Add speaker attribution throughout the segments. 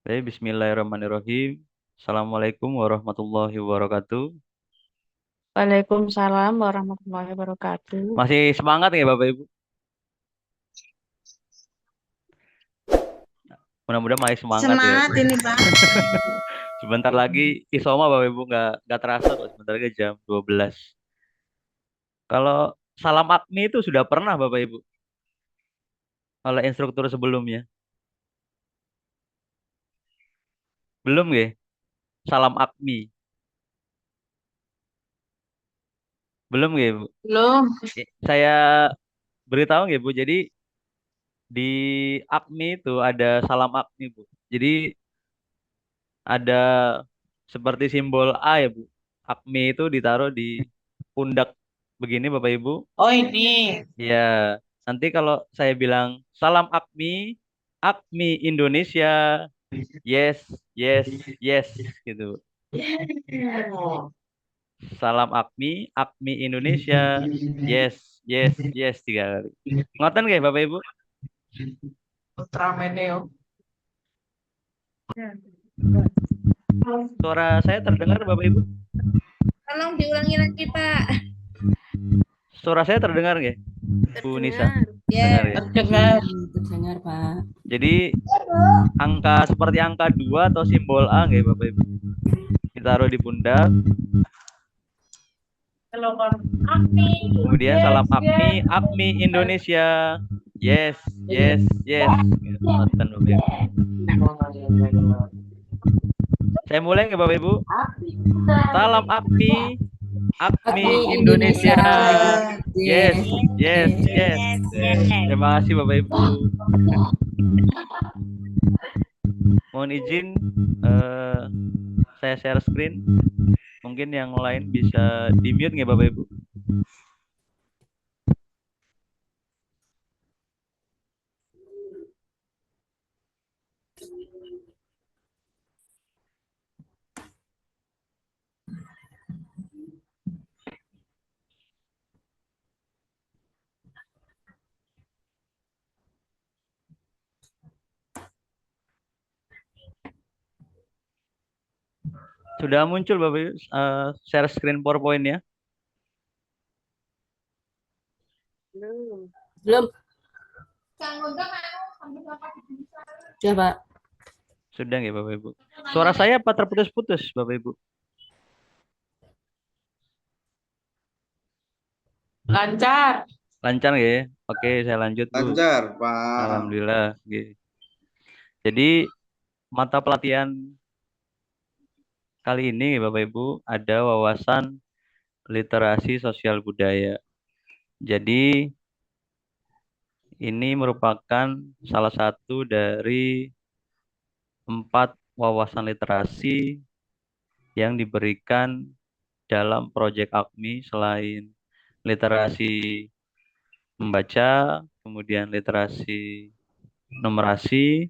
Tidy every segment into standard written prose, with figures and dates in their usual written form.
Speaker 1: Baik, Bismillahirrahmanirrahim. Assalamualaikum warahmatullahi wabarakatuh.
Speaker 2: Waalaikumsalam warahmatullahi wabarakatuh.
Speaker 1: Masih semangat ya Bapak Ibu? Mudah-mudahan masih semangat ya.
Speaker 3: Semangat ini Bang.
Speaker 1: Sebentar lagi Isoma Bapak Ibu nggak terasa kok. Sebentar lagi jam 12. Kalau salam akmi itu sudah pernah Bapak Ibu oleh instruktur sebelumnya? Belum ya? Salam akmi. Belum ya Bu?
Speaker 3: Belum.
Speaker 1: Saya beritahu ya Bu. Jadi di akmi itu ada salam akmi Bu. Jadi ada seperti simbol A ya Bu. Akmi itu ditaruh di pundak begini Bapak Ibu.
Speaker 3: Oh ini.
Speaker 1: Ya, nanti kalau saya bilang salam Akmi, Akmi Indonesia, yes, yes, yes gitu. Salam Akmi, Akmi Indonesia, yes, yes, yes 3 kali. Ngoten nggih Bapak Ibu?
Speaker 3: Ultrameneo.
Speaker 1: Suara saya terdengar Bapak Ibu?
Speaker 3: Tolong diulangi lagi Pak.
Speaker 1: Suara saya terdengar nggih? Bu Nisa,
Speaker 2: Terdengar.
Speaker 1: dengar
Speaker 3: Ya,
Speaker 1: ya.
Speaker 3: terdengar.
Speaker 2: Terdengar, Pak.
Speaker 1: Jadi angka seperti angka 2 atau simbol A nggih Bapak Ibu. Ditaruh di pundak,
Speaker 3: Telepon Akmi.
Speaker 1: kemudian
Speaker 3: Yes,
Speaker 1: salam Akmi,
Speaker 3: yes.
Speaker 1: Akmi Indonesia. Yes, yes, yes. Ngoten, Bapak Ibu. Saya mulai nggak Bapak Ibu? Salam Akmi, Akmi
Speaker 2: Akmi
Speaker 1: Indonesia.
Speaker 2: Indonesia.
Speaker 1: Yes,
Speaker 2: Yes,
Speaker 1: yes, yes.
Speaker 2: yes,
Speaker 1: Terima kasih Bapak Ibu. Mohon izin eh, saya share screen. Mungkin yang lain bisa di mute nggak Bapak Ibu? Sudah muncul Bapak Ibu share screen PowerPoint-nya?
Speaker 2: Belum. Belum. Sudah, Pak.
Speaker 1: Sudah nggak Bapak Ibu? Suara saya apa terputus-putus Bapak Ibu?
Speaker 3: Lancar.
Speaker 1: Lancar nggak ya? Oke, saya lanjut Bu.
Speaker 4: Lancar, Pak.
Speaker 1: Alhamdulillah. Oke. Jadi mata pelatihan kali ini Bapak Ibu ada wawasan literasi sosial budaya. Jadi ini merupakan salah satu dari 4 wawasan literasi yang diberikan dalam proyek AKMI selain literasi membaca, kemudian literasi numerasi,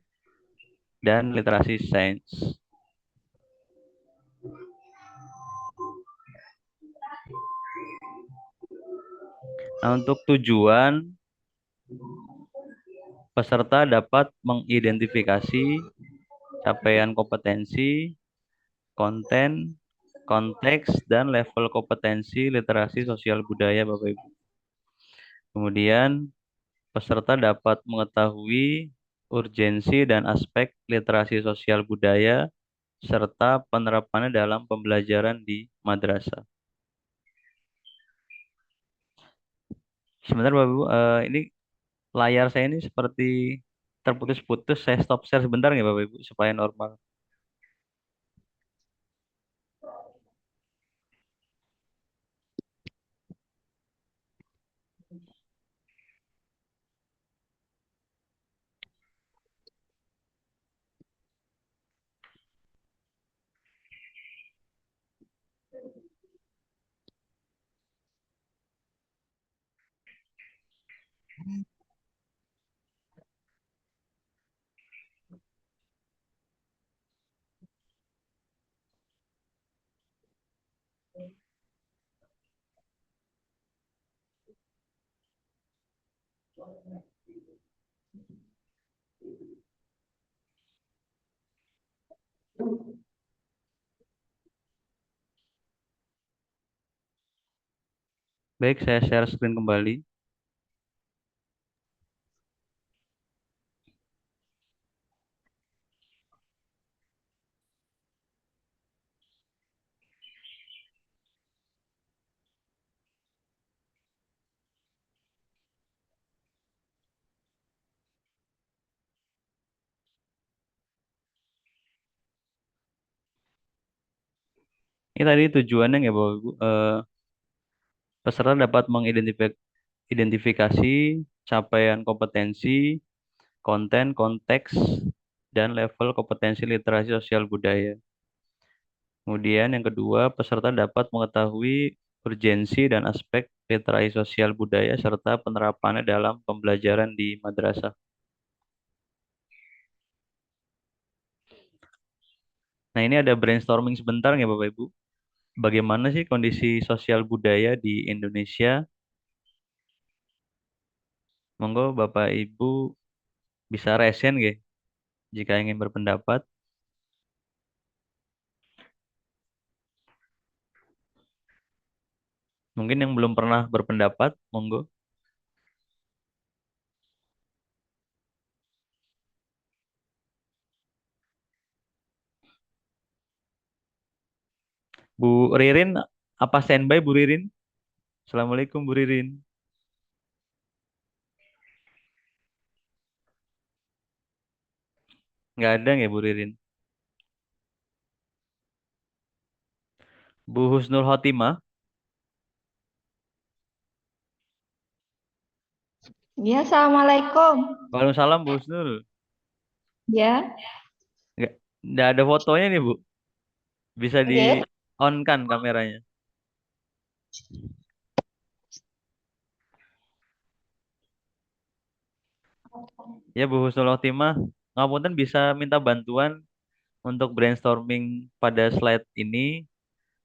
Speaker 1: dan literasi sains. Nah, untuk tujuan peserta dapat mengidentifikasi capaian kompetensi, konten, konteks, dan level kompetensi literasi sosial budaya Bapak Ibu. Kemudian peserta dapat mengetahui urgensi dan aspek literasi sosial budaya serta penerapannya dalam pembelajaran di madrasah. Sebentar Bapak Ibu, ini layar saya ini seperti terputus-putus. Saya stop share sebentar ya Bapak Ibu supaya normal. Baik, saya share screen kembali. Ini tadi tujuannya ya Bapak Ibu. Peserta dapat mengidentifikasi capaian kompetensi, konten, konteks, dan level kompetensi literasi sosial budaya. Kemudian yang kedua, peserta dapat mengetahui urgensi dan aspek literasi sosial budaya serta penerapannya dalam pembelajaran di madrasah. Nah, ini ada brainstorming sebentar ya Bapak Ibu. Bagaimana sih kondisi sosial budaya di Indonesia? Monggo Bapak Ibu bisa resen nggih jika ingin berpendapat. Mungkin yang belum pernah berpendapat, monggo. Bu Ririn, apa standby Bu Ririn? Assalamualaikum Bu Ririn. Nggak ada ya Bu Ririn? Bu Husnul Khotimah.
Speaker 4: Ya, Assalamualaikum.
Speaker 1: Waalaikumsalam Bu Husnul.
Speaker 4: Ya,
Speaker 1: Nggak ada fotonya nih Bu. Bisa di
Speaker 4: oke.
Speaker 1: on kan kameranya. Ya Bu Husnul Khotimah. Ngapunten bisa minta bantuan untuk brainstorming pada slide ini.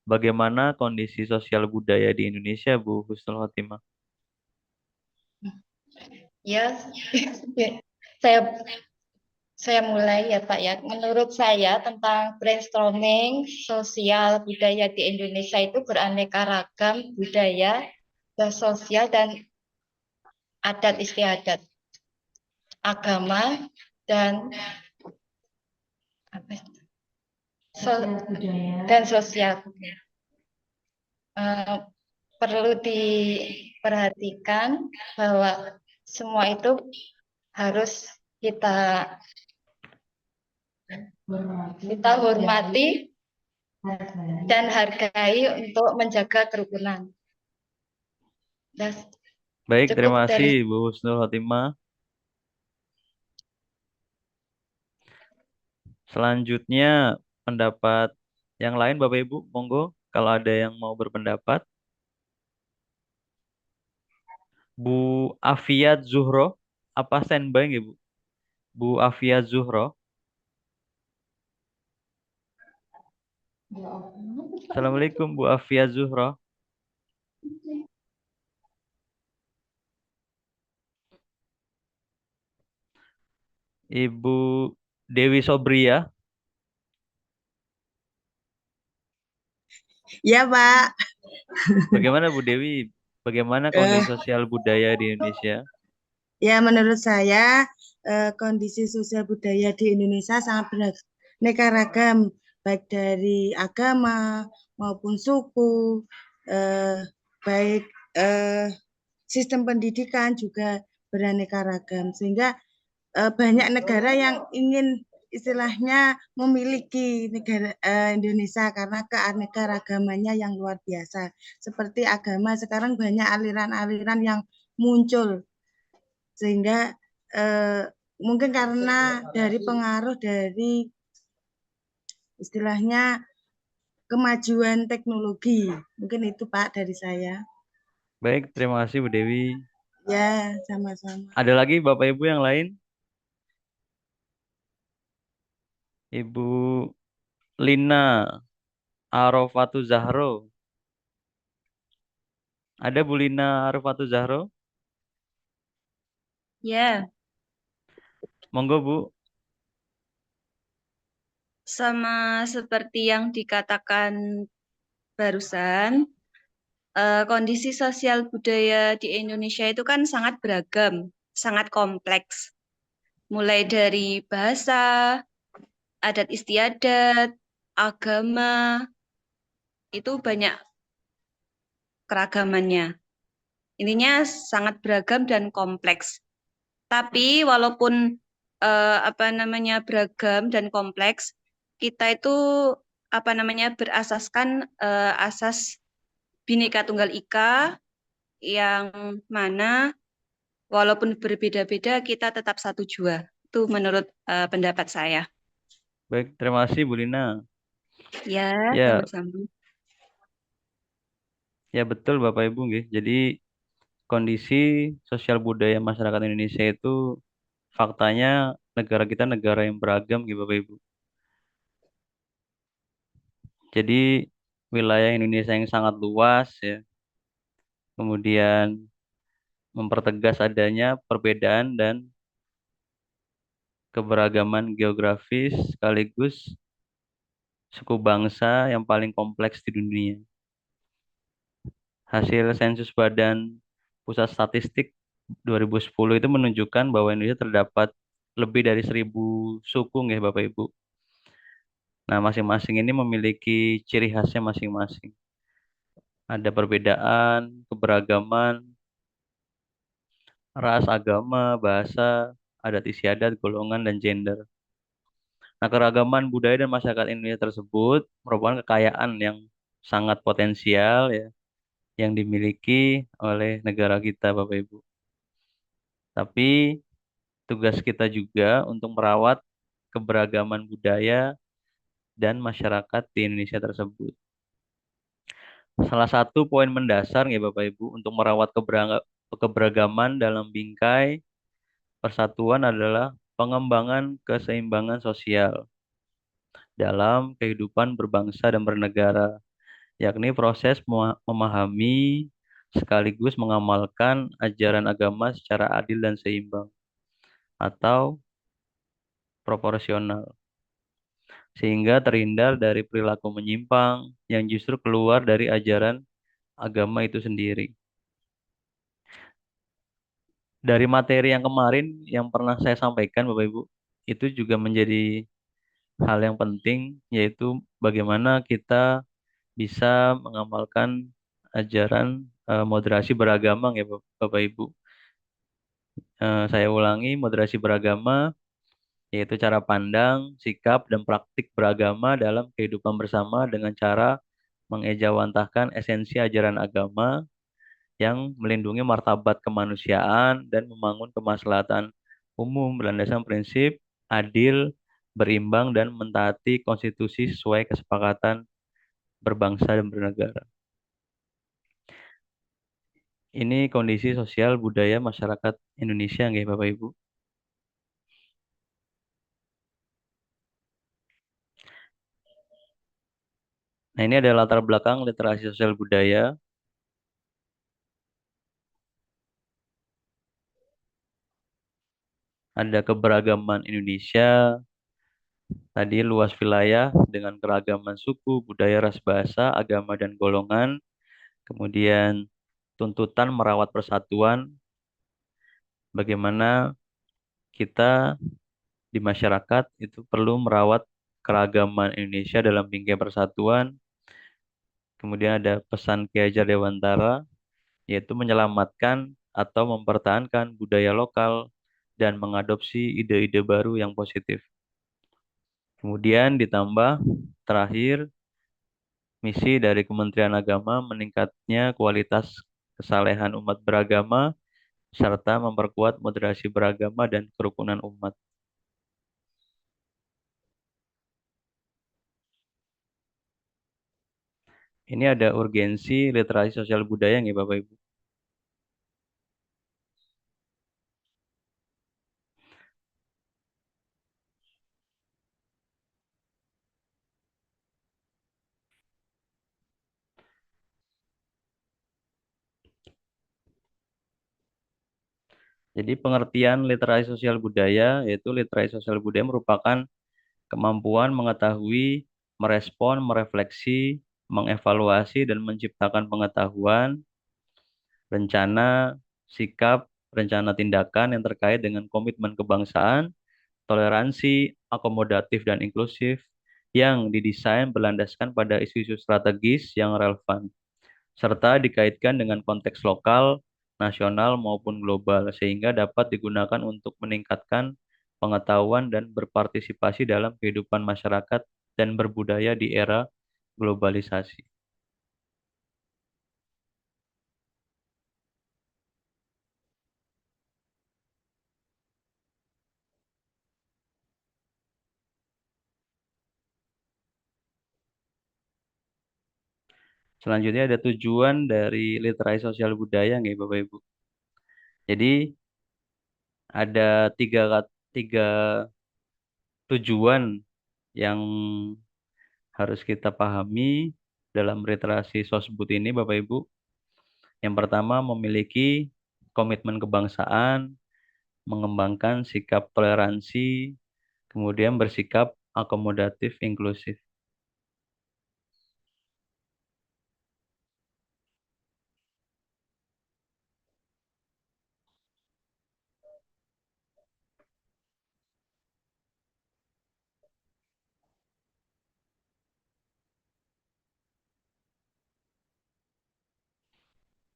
Speaker 1: Bagaimana kondisi sosial budaya di Indonesia Bu Husnul Khotimah?
Speaker 4: Ya, saya saya mulai ya Pak ya. Menurut saya tentang brainstorming sosial budaya di Indonesia itu beraneka ragam budaya dan sosial dan adat istiadat, agama dan apa? Dan sosial. Eh, perlu diperhatikan bahwa semua itu harus kita hormati dan hargai untuk menjaga kerukunan.
Speaker 1: Baik, terima
Speaker 4: Cukup
Speaker 1: kasih
Speaker 4: dari
Speaker 1: Bu Husnul Khotimah. Selanjutnya pendapat yang lain Bapak Ibu, monggo kalau ada yang mau berpendapat. Bu Afiat Zuhro, apa standby nggih Bu? Bu Afiat Zuhro. Assalamualaikum Bu Afiat Zuhro. Ibu Dewi Sobria.
Speaker 5: Ya, Pak.
Speaker 1: Bagaimana Bu Dewi? Bagaimana kondisi sosial budaya di Indonesia?
Speaker 5: Ya, menurut saya kondisi sosial budaya di Indonesia sangat beraneka ragam, baik dari agama maupun suku, baik sistem pendidikan juga beraneka ragam, sehingga banyak negara yang ingin istilahnya memiliki negara Indonesia karena keanekaragamannya yang luar biasa. Seperti agama sekarang banyak aliran-aliran yang muncul sehingga mungkin karena dari pengaruh dari istilahnya kemajuan teknologi. Mungkin itu Pak dari saya.
Speaker 1: Baik, terima kasih Bu Dewi.
Speaker 5: Ya, sama-sama.
Speaker 1: Ada lagi Bapak Ibu yang lain? Ibu Lina Arofatu Zahro. Ada Bu Lina Arofatu Zahro?
Speaker 6: Ya,
Speaker 1: Monggo Bu.
Speaker 6: sama seperti yang dikatakan barusan, kondisi sosial budaya di Indonesia itu kan sangat beragam, sangat kompleks. Mulai dari bahasa, adat istiadat, agama, itu banyak keragamannya. Intinya sangat beragam dan kompleks. Tapi walaupun beragam dan kompleks, kita itu berasaskan asas Bhinneka Tunggal Ika yang mana walaupun berbeda-beda kita tetap satu jua. Itu menurut pendapat saya.
Speaker 1: Baik, terima kasih Bu Lina.
Speaker 6: Ya,
Speaker 1: Ya,
Speaker 6: sama-sama.
Speaker 1: ya betul Bapak Ibu nggih. Jadi kondisi sosial budaya masyarakat Indonesia itu faktanya negara kita negara yang beragam gitu Bapak Ibu. Jadi wilayah Indonesia yang sangat luas ya. Kemudian mempertegas adanya perbedaan dan keberagaman geografis sekaligus suku bangsa yang paling kompleks di dunia. Hasil sensus Badan Pusat Statistik 2010 itu menunjukkan bahwa Indonesia terdapat lebih dari 1.000 suku ya Bapak Ibu. Nah, masing-masing ini memiliki ciri khasnya masing-masing. Ada perbedaan, keberagaman, ras, agama, bahasa, adat istiadat, golongan, dan gender. Nah, keragaman budaya dan masyarakat Indonesia tersebut merupakan kekayaan yang sangat potensial ya, yang dimiliki oleh negara kita, Bapak Ibu. Tapi tugas kita juga untuk merawat keberagaman budaya dan masyarakat di Indonesia tersebut. Salah satu poin mendasar ya Bapak Ibu untuk merawat keberagaman dalam bingkai persatuan adalah pengembangan keseimbangan sosial dalam kehidupan berbangsa dan bernegara, yakni proses memahami sekaligus mengamalkan ajaran agama secara adil dan seimbang atau proporsional, sehingga terhindar dari perilaku menyimpang yang justru keluar dari ajaran agama itu sendiri. Dari materi yang kemarin yang pernah saya sampaikan Bapak Ibu, itu juga menjadi hal yang penting, yaitu bagaimana kita bisa mengamalkan ajaran moderasi beragama ya Bapak Ibu. Saya ulangi, moderasi beragama yaitu cara pandang, sikap, dan praktik beragama dalam kehidupan bersama dengan cara mengejawantahkan esensi ajaran agama yang melindungi martabat kemanusiaan dan membangun kemaslahatan umum berlandaskan prinsip adil, berimbang, dan mentaati konstitusi sesuai kesepakatan berbangsa dan bernegara. Ini kondisi sosial budaya masyarakat Indonesia nggih Bapak Ibu. Nah, ini ada latar belakang literasi sosial budaya. Ada keberagaman Indonesia, tadi luas wilayah dengan keragaman suku, budaya, ras, bahasa, agama, dan golongan. Kemudian tuntutan merawat persatuan, bagaimana kita di masyarakat itu perlu merawat keragaman Indonesia dalam bingkai persatuan. Kemudian ada pesan Ki Hajar Dewantara, yaitu menyelamatkan atau mempertahankan budaya lokal dan mengadopsi ide-ide baru yang positif. Kemudian ditambah terakhir, misi dari Kementerian Agama meningkatnya kualitas kesalehan umat beragama serta memperkuat moderasi beragama dan kerukunan umat. Ini ada urgensi literasi sosial budaya nggih Bapak Ibu. Jadi pengertian literasi sosial budaya yaitu literasi sosial budaya merupakan kemampuan mengetahui, merespon, merefleksi, mengevaluasi dan menciptakan pengetahuan, rencana, sikap, rencana tindakan yang terkait dengan komitmen kebangsaan, toleransi, akomodatif, dan inklusif yang didesain berlandaskan pada isu-isu strategis yang relevan, serta dikaitkan dengan konteks lokal, nasional, maupun global, sehingga dapat digunakan untuk meningkatkan pengetahuan dan berpartisipasi dalam kehidupan masyarakat dan berbudaya di era globalisasi. Selanjutnya ada tujuan dari literasi sosial budaya nggih Bapak Ibu. Jadi ada tiga tujuan yang harus kita pahami dalam literasi sosbud ini Bapak Ibu. Yang pertama memiliki komitmen kebangsaan, mengembangkan sikap toleransi, kemudian bersikap akomodatif inklusif.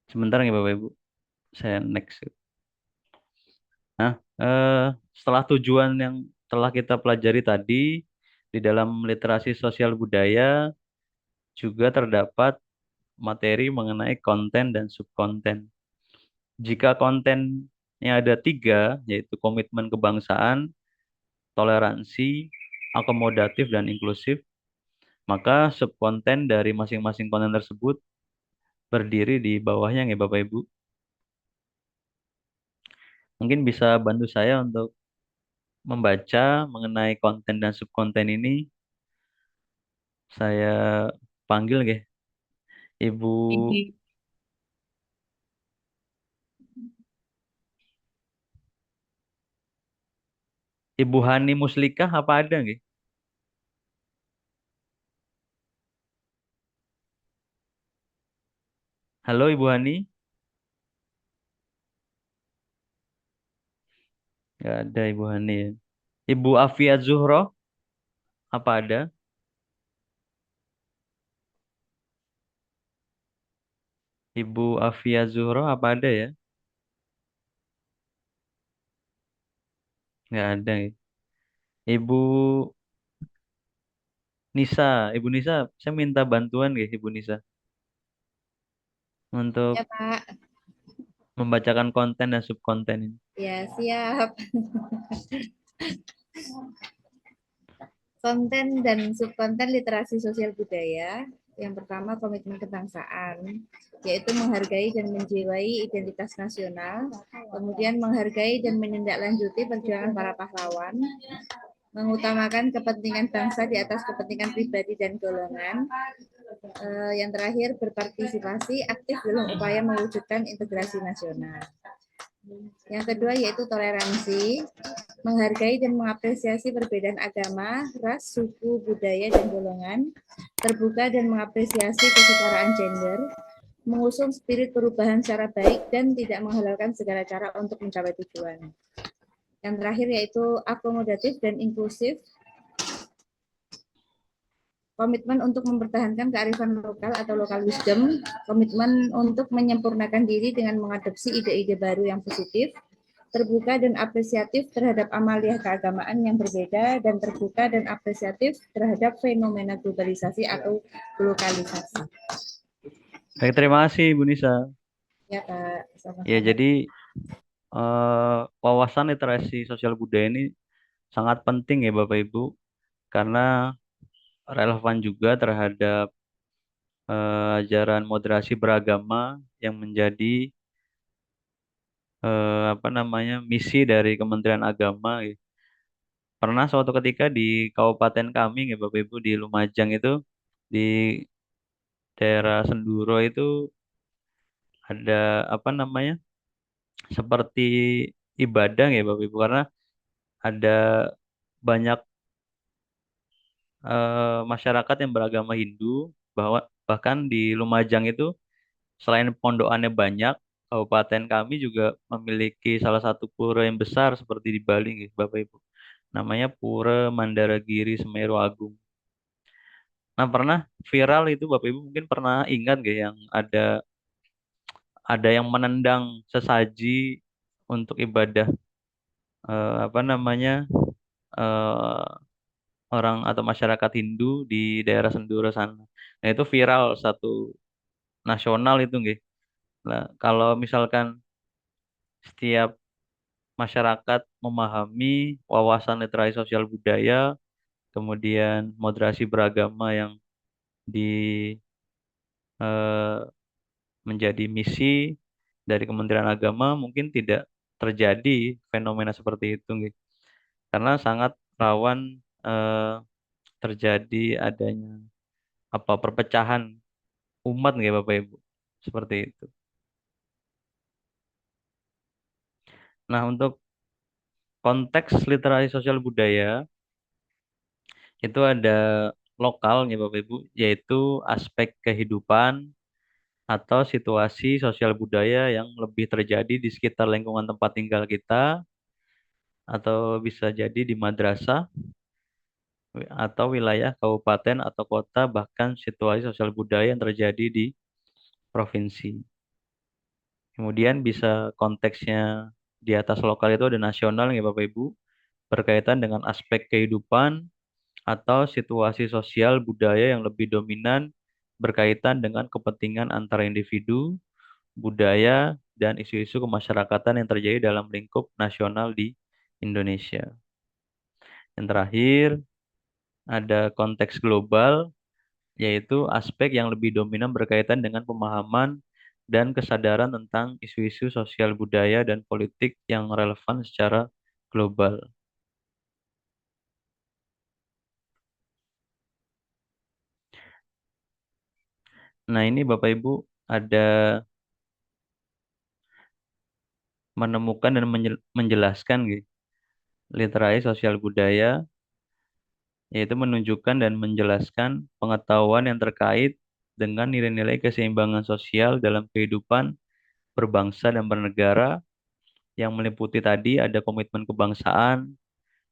Speaker 1: Sebentar ya Bapak Ibu, saya next. Nah, setelah tujuan yang telah kita pelajari tadi, di dalam literasi sosial budaya juga terdapat materi mengenai konten dan subkonten. Jika kontennya ada tiga, yaitu komitmen kebangsaan, toleransi, akomodatif, dan inklusif, maka subkonten dari masing-masing konten tersebut berdiri di bawahnya ya Bapak Ibu. Mungkin bisa bantu saya untuk membaca mengenai konten dan subkonten ini. Saya panggil ya, Ibu Ibu Hani Muslikah apa ada nggih? Halo Ibu Hani, nggak ada Ibu Hani ya. Ibu Afia Zuhro apa ada? Ibu Afia Zuhro apa ada ya? Nggak ada ya. Ibu Nisa, Ibu Nisa, saya minta bantuan ya Ibu Nisa untuk
Speaker 3: Ya, Pak.
Speaker 1: membacakan konten dan subkonten ini.
Speaker 3: Ya, siap. Konten dan subkonten literasi sosial budaya. Yang pertama, komitmen kebangsaan, yaitu menghargai dan menjiwai identitas nasional, kemudian menghargai dan menindaklanjuti perjuangan para pahlawan, mengutamakan kepentingan bangsa di atas kepentingan pribadi dan golongan. Yang terakhir, berpartisipasi aktif dalam upaya mewujudkan integrasi nasional. Yang kedua yaitu toleransi, menghargai dan mengapresiasi perbedaan agama, ras, suku, budaya, dan golongan, terbuka dan mengapresiasi kesetaraan gender, mengusung spirit perubahan secara baik dan tidak menghalalkan segala cara untuk mencapai tujuan. Yang terakhir yaitu akomodatif dan inklusif, komitmen untuk mempertahankan kearifan lokal atau local wisdom, komitmen untuk menyempurnakan diri dengan mengadopsi ide-ide baru yang positif, terbuka dan apresiatif terhadap amalia keagamaan yang berbeda, dan terbuka dan apresiatif terhadap fenomena globalisasi atau lokalisasi.
Speaker 1: Baik, terima kasih Ibu Nisa.
Speaker 3: Ya, Pak. Sama-sama.
Speaker 1: Ya, jadi wawasan literasi sosial budaya ini sangat penting ya Bapak Ibu, karena relevan juga terhadap ajaran moderasi beragama yang menjadi apa namanya misi dari Kementerian Agama. Ya. Pernah suatu ketika di kabupaten kami ya Bapak Ibu di Lumajang itu di daerah Senduro itu ada apa namanya seperti ibadah ya Bapak Ibu, karena ada banyak masyarakat yang beragama Hindu bahwa bahkan di Lumajang itu selain pondokannya banyak, kabupaten kami juga memiliki salah satu pura yang besar seperti di Bali, gitu, Bapak Ibu. Namanya Pura Mandaragiri Semeru Agung. Nah, pernah viral itu Bapak Ibu mungkin pernah ingat gak yang ada yang menendang sesaji untuk ibadah apa namanya eh, orang atau masyarakat Hindu di daerah Senduro sana. Nah, itu viral satu nasional itu nggih. Nah, kalau misalkan setiap masyarakat memahami wawasan literasi sosial budaya, kemudian moderasi beragama yang di eh, menjadi misi dari Kementerian Agama, mungkin tidak terjadi fenomena seperti itu nggih. Karena sangat rawan eh, terjadi adanya apa perpecahan umat nggih Bapak Ibu. Seperti itu. Nah, untuk konteks literasi sosial budaya itu ada lokalnya Bapak Ibu, yaitu aspek kehidupan atau situasi sosial budaya yang lebih terjadi di sekitar lingkungan tempat tinggal kita, atau bisa jadi di madrasah atau wilayah kabupaten atau kota, bahkan situasi sosial budaya yang terjadi di provinsi. Kemudian bisa konteksnya di atas lokal itu ada nasional ya Bapak Ibu, berkaitan dengan aspek kehidupan atau situasi sosial budaya yang lebih dominan berkaitan dengan kepentingan antara individu, budaya, dan isu-isu kemasyarakatan yang terjadi dalam lingkup nasional di Indonesia. Yang terakhir, ada konteks global, yaitu aspek yang lebih dominan berkaitan dengan pemahaman dan kesadaran tentang isu-isu sosial budaya dan politik yang relevan secara global. Nah, ini Bapak Ibu ada menemukan dan menjelaskan gitu, literasi sosial budaya, yaitu menunjukkan dan menjelaskan pengetahuan yang terkait dengan nilai-nilai keseimbangan sosial dalam kehidupan berbangsa dan bernegara yang meliputi tadi ada komitmen kebangsaan,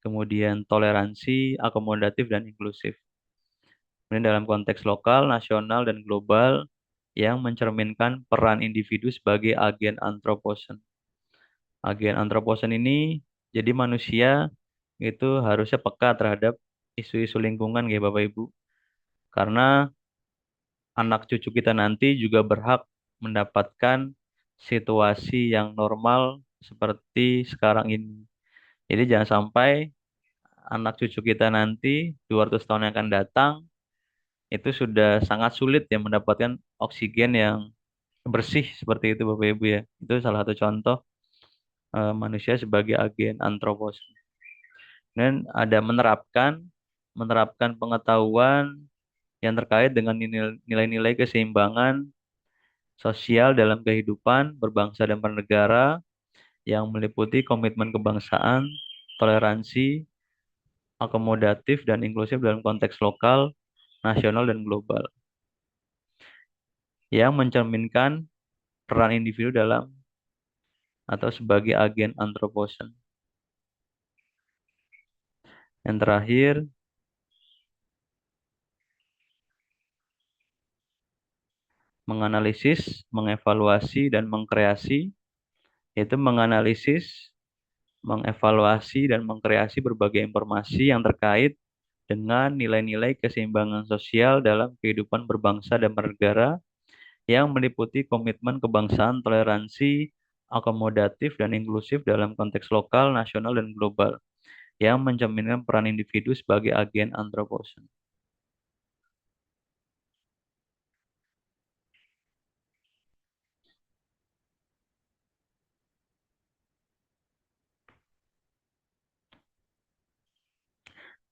Speaker 1: kemudian toleransi, akomodatif, dan inklusif. Kemudian dalam konteks lokal, nasional, dan global yang mencerminkan peran individu sebagai agen antroposen. Agen antroposen ini jadi manusia itu harusnya peka terhadap isu-isu lingkungan ya Bapak Ibu. Karena anak cucu kita nanti juga berhak mendapatkan situasi yang normal seperti sekarang ini. Jadi jangan sampai anak cucu kita nanti 200 tahun yang akan datang itu sudah sangat sulit ya mendapatkan oksigen yang bersih seperti itu Bapak Ibu ya. Itu salah satu contoh manusia sebagai agen antropos. Dan ada menerapkan pengetahuan yang terkait dengan nilai-nilai keseimbangan sosial dalam kehidupan berbangsa dan bernegara yang meliputi komitmen kebangsaan, toleransi, akomodatif, dan inklusif dalam konteks lokal, nasional, dan global, yang mencerminkan peran individu dalam atau sebagai agen antroposen. Yang terakhir, menganalisis, mengevaluasi, dan mengkreasi, yaitu menganalisis, mengevaluasi, dan mengkreasi berbagai informasi yang terkait dengan nilai-nilai keseimbangan sosial dalam kehidupan berbangsa dan bernegara yang meliputi komitmen kebangsaan, toleransi, akomodatif, dan inklusif dalam konteks lokal, nasional, dan global yang mencerminkan peran individu sebagai agen antroposen.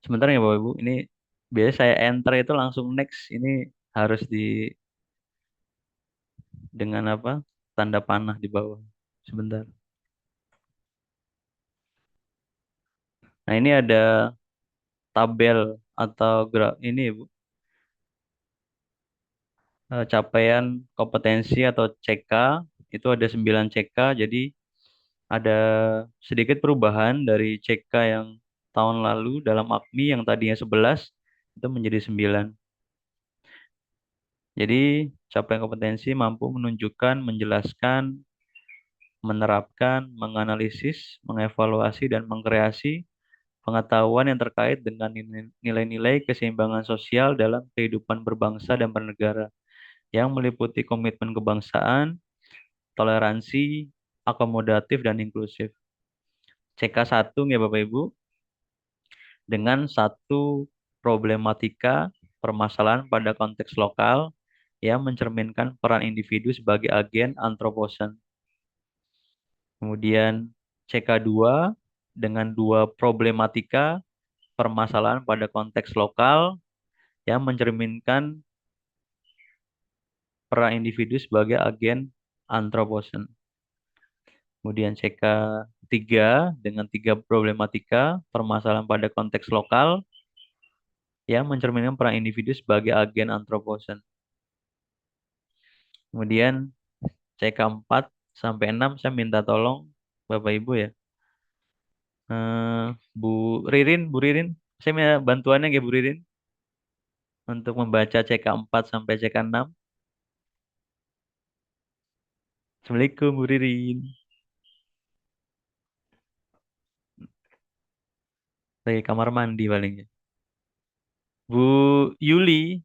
Speaker 1: Sebentar ya Bapak Ibu, ini biasa saya enter itu langsung next, ini harus dengan apa? Tanda panah di bawah. Sebentar. Nah, ini ada tabel atau graf ini Bu. capaian kompetensi atau CK itu ada 9 CK, jadi ada sedikit perubahan dari CK yang tahun lalu dalam AKMI yang tadinya 11 itu menjadi 9. Jadi capaian kompetensi mampu menunjukkan, menjelaskan, menerapkan, menganalisis, mengevaluasi, dan mengkreasi pengetahuan yang terkait dengan nilai-nilai keseimbangan sosial dalam kehidupan berbangsa dan bernegara yang meliputi komitmen kebangsaan, toleransi, akomodatif, dan inklusif. CK1 ya Bapak Ibu, dengan satu problematika permasalahan pada konteks lokal yang mencerminkan peran individu sebagai agen antroposen. Kemudian CK2 dengan dua problematika permasalahan pada konteks lokal yang mencerminkan peran individu sebagai agen antroposen. Kemudian CK3 dengan tiga problematika permasalahan pada konteks lokal yang mencerminkan peran individu sebagai agen antroposen. Kemudian CK4 sampai 6 saya minta tolong Bapak Ibu ya. Bu Ririn, saya minta bantuannya ya Bu Ririn untuk membaca CK4 sampai CK6. Assalamualaikum Bu Ririn. Dari kamar mandi paling ya. Bu Yuli,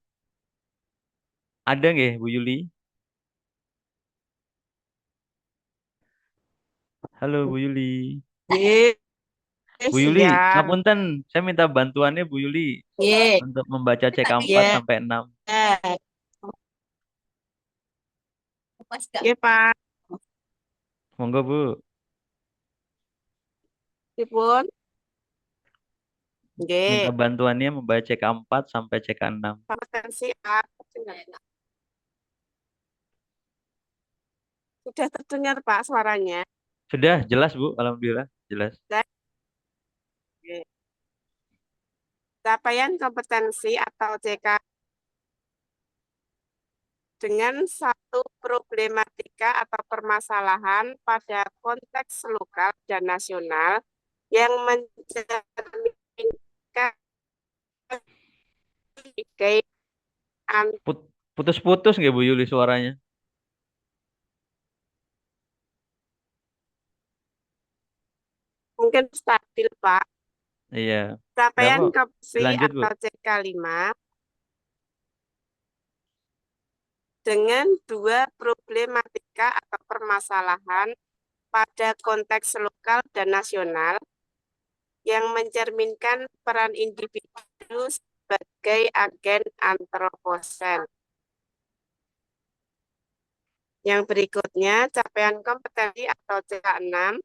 Speaker 1: ada nggak Bu Yuli? Halo Bu Yuli.
Speaker 2: Ye,
Speaker 1: Bu Yuli,
Speaker 2: siap.
Speaker 1: ngapunten, saya minta bantuannya Bu Yuli
Speaker 2: Ye,
Speaker 1: untuk membaca CK4
Speaker 2: ye,
Speaker 1: sampai 6.
Speaker 2: ye, Pak.
Speaker 1: Monggo Bu.
Speaker 2: Sipun.
Speaker 1: Minta
Speaker 2: Ye,
Speaker 1: bantuannya membaca CK4 sampai CK6.
Speaker 2: kompetensi A. Sudah terdengar Pak suaranya.
Speaker 1: Sudah jelas Bu, alhamdulillah jelas.
Speaker 2: Ye. Capaian kompetensi atau CK dengan satu problematika atau permasalahan pada konteks lokal dan nasional yang mencerminkan sebagai
Speaker 1: Putus-putus nggak Bu Yuli suaranya?
Speaker 2: mungkin stabil Pak.
Speaker 1: Iya. Udah
Speaker 2: Capaian
Speaker 1: kok.
Speaker 2: kompetensi
Speaker 1: Dilanjut Bu.
Speaker 2: atau CK5 dengan dua problematika atau permasalahan pada konteks lokal dan nasional yang mencerminkan peran individu sebagai agen antroposen. Yang berikutnya, capaian kompetensi atau CK6,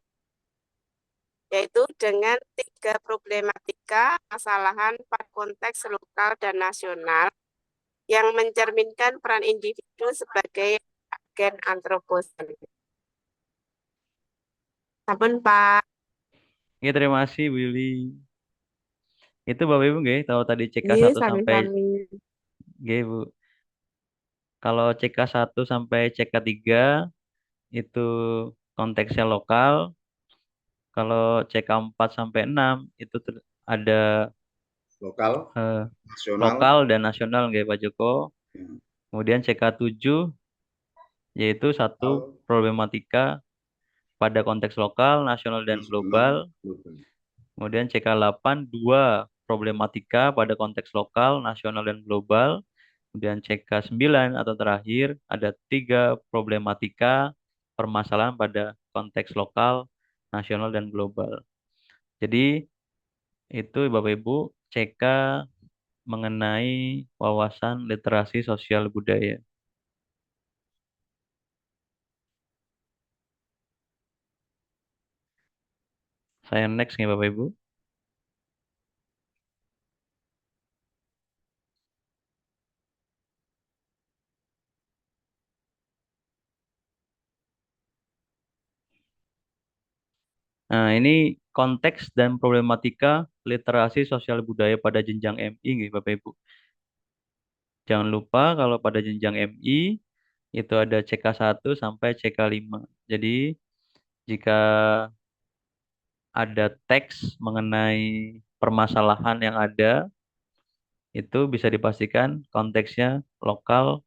Speaker 2: yaitu dengan tiga problematika masalahan pada konteks lokal dan nasional yang mencerminkan peran individu sebagai agen antroposen. Sampun Pak.
Speaker 1: Ya, terima kasih Bu Yuli. Itu Bapak Ibu nggih tahu tadi
Speaker 2: Iya,
Speaker 1: CK1 sampai
Speaker 2: sami-sami.
Speaker 1: nggih Bu. Kalau CK1 sampai CK3 itu konteksnya lokal. Kalau CK4 sampai 6 itu ada
Speaker 7: lokal,
Speaker 1: eh,
Speaker 7: nasional,
Speaker 1: lokal dan nasional nggih Pak Joko.
Speaker 7: ya,
Speaker 1: Kemudian CK7 yaitu satu
Speaker 7: lokal,
Speaker 1: problematika pada konteks lokal, nasional dan global.
Speaker 7: nasional, global.
Speaker 1: Kemudian CK8 dua problematika pada konteks lokal, nasional dan global. Kemudian CK9 atau terakhir ada tiga problematika permasalahan pada konteks lokal, nasional dan global. Jadi itu Bapak Ibu CK mengenai wawasan literasi sosial budaya. Saya next nih Bapak Ibu. Nah, ini konteks dan problematika literasi sosial budaya pada jenjang MI nih Bapak Ibu. Jangan lupa kalau pada jenjang MI itu ada CK1 sampai CK5. Jadi jika ada teks mengenai permasalahan yang ada, itu bisa dipastikan konteksnya lokal,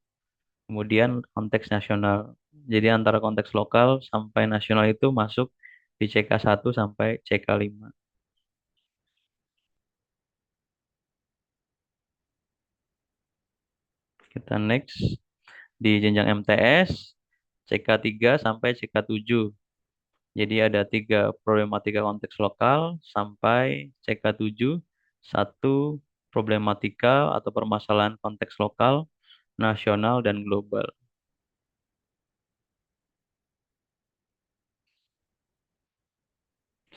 Speaker 1: kemudian konteks nasional. Jadi antara konteks lokal sampai nasional itu masuk di CK1 sampai CK5. Kita next di jenjang MTS CK3 sampai CK7. Jadi ada 3 problematika konteks lokal sampai CK7, satu problematika atau permasalahan konteks lokal, nasional, dan global.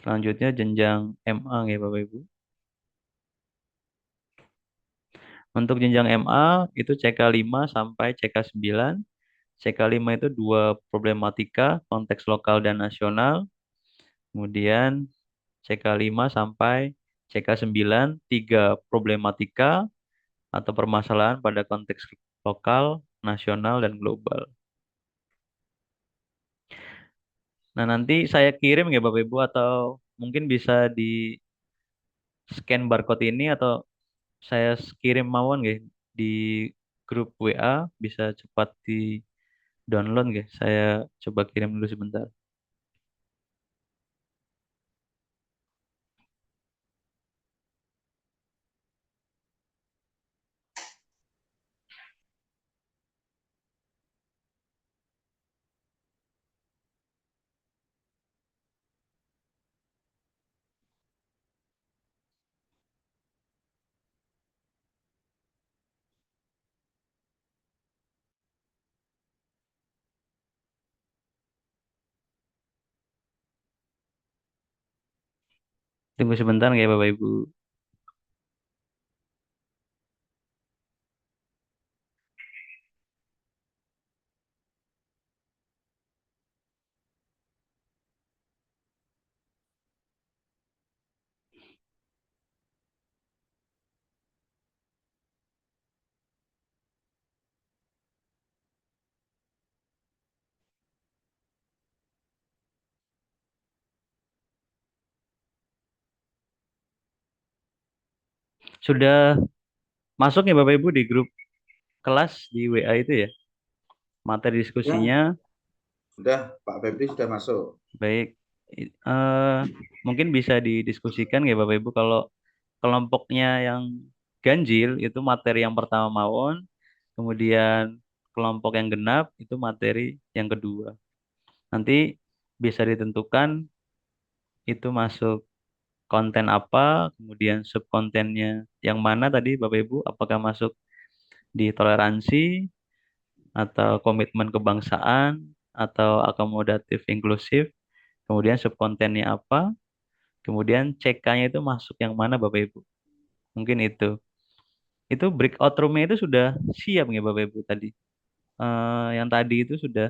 Speaker 1: Selanjutnya jenjang MA ya Bapak Ibu. Untuk jenjang MA itu CK5 sampai CK9. CK5 itu 2 problematika konteks lokal dan nasional. Kemudian CK5 sampai CK9 3 problematika atau permasalahan pada konteks lokal, nasional, dan global. Nah, nanti saya kirim ya Bapak Ibu atau mungkin bisa di scan barcode ini atau saya kirim mawon nggih di grup WA bisa cepat di download nggih. Saya coba kirim dulu sebentar. Tunggu sebentar ya Bapak Ibu. Sudah masuk ya Bapak Ibu di grup kelas di WA itu ya. Materi diskusinya
Speaker 7: Sudah, Pak Febri sudah masuk.
Speaker 1: baik. Mungkin bisa didiskusikan ya Bapak Ibu kalau kelompoknya yang ganjil itu materi yang pertama mawon, kemudian kelompok yang genap itu materi yang kedua. Nanti bisa ditentukan itu masuk konten apa, kemudian subkontennya yang mana tadi Bapak Ibu, apakah masuk di toleransi atau komitmen kebangsaan atau akomodatif inklusif, kemudian subkontennya apa, kemudian CK-nya itu masuk yang mana Bapak Ibu. Mungkin itu. Itu breakout room-nya itu sudah siap nggak Bapak Ibu tadi? Yang tadi itu sudah.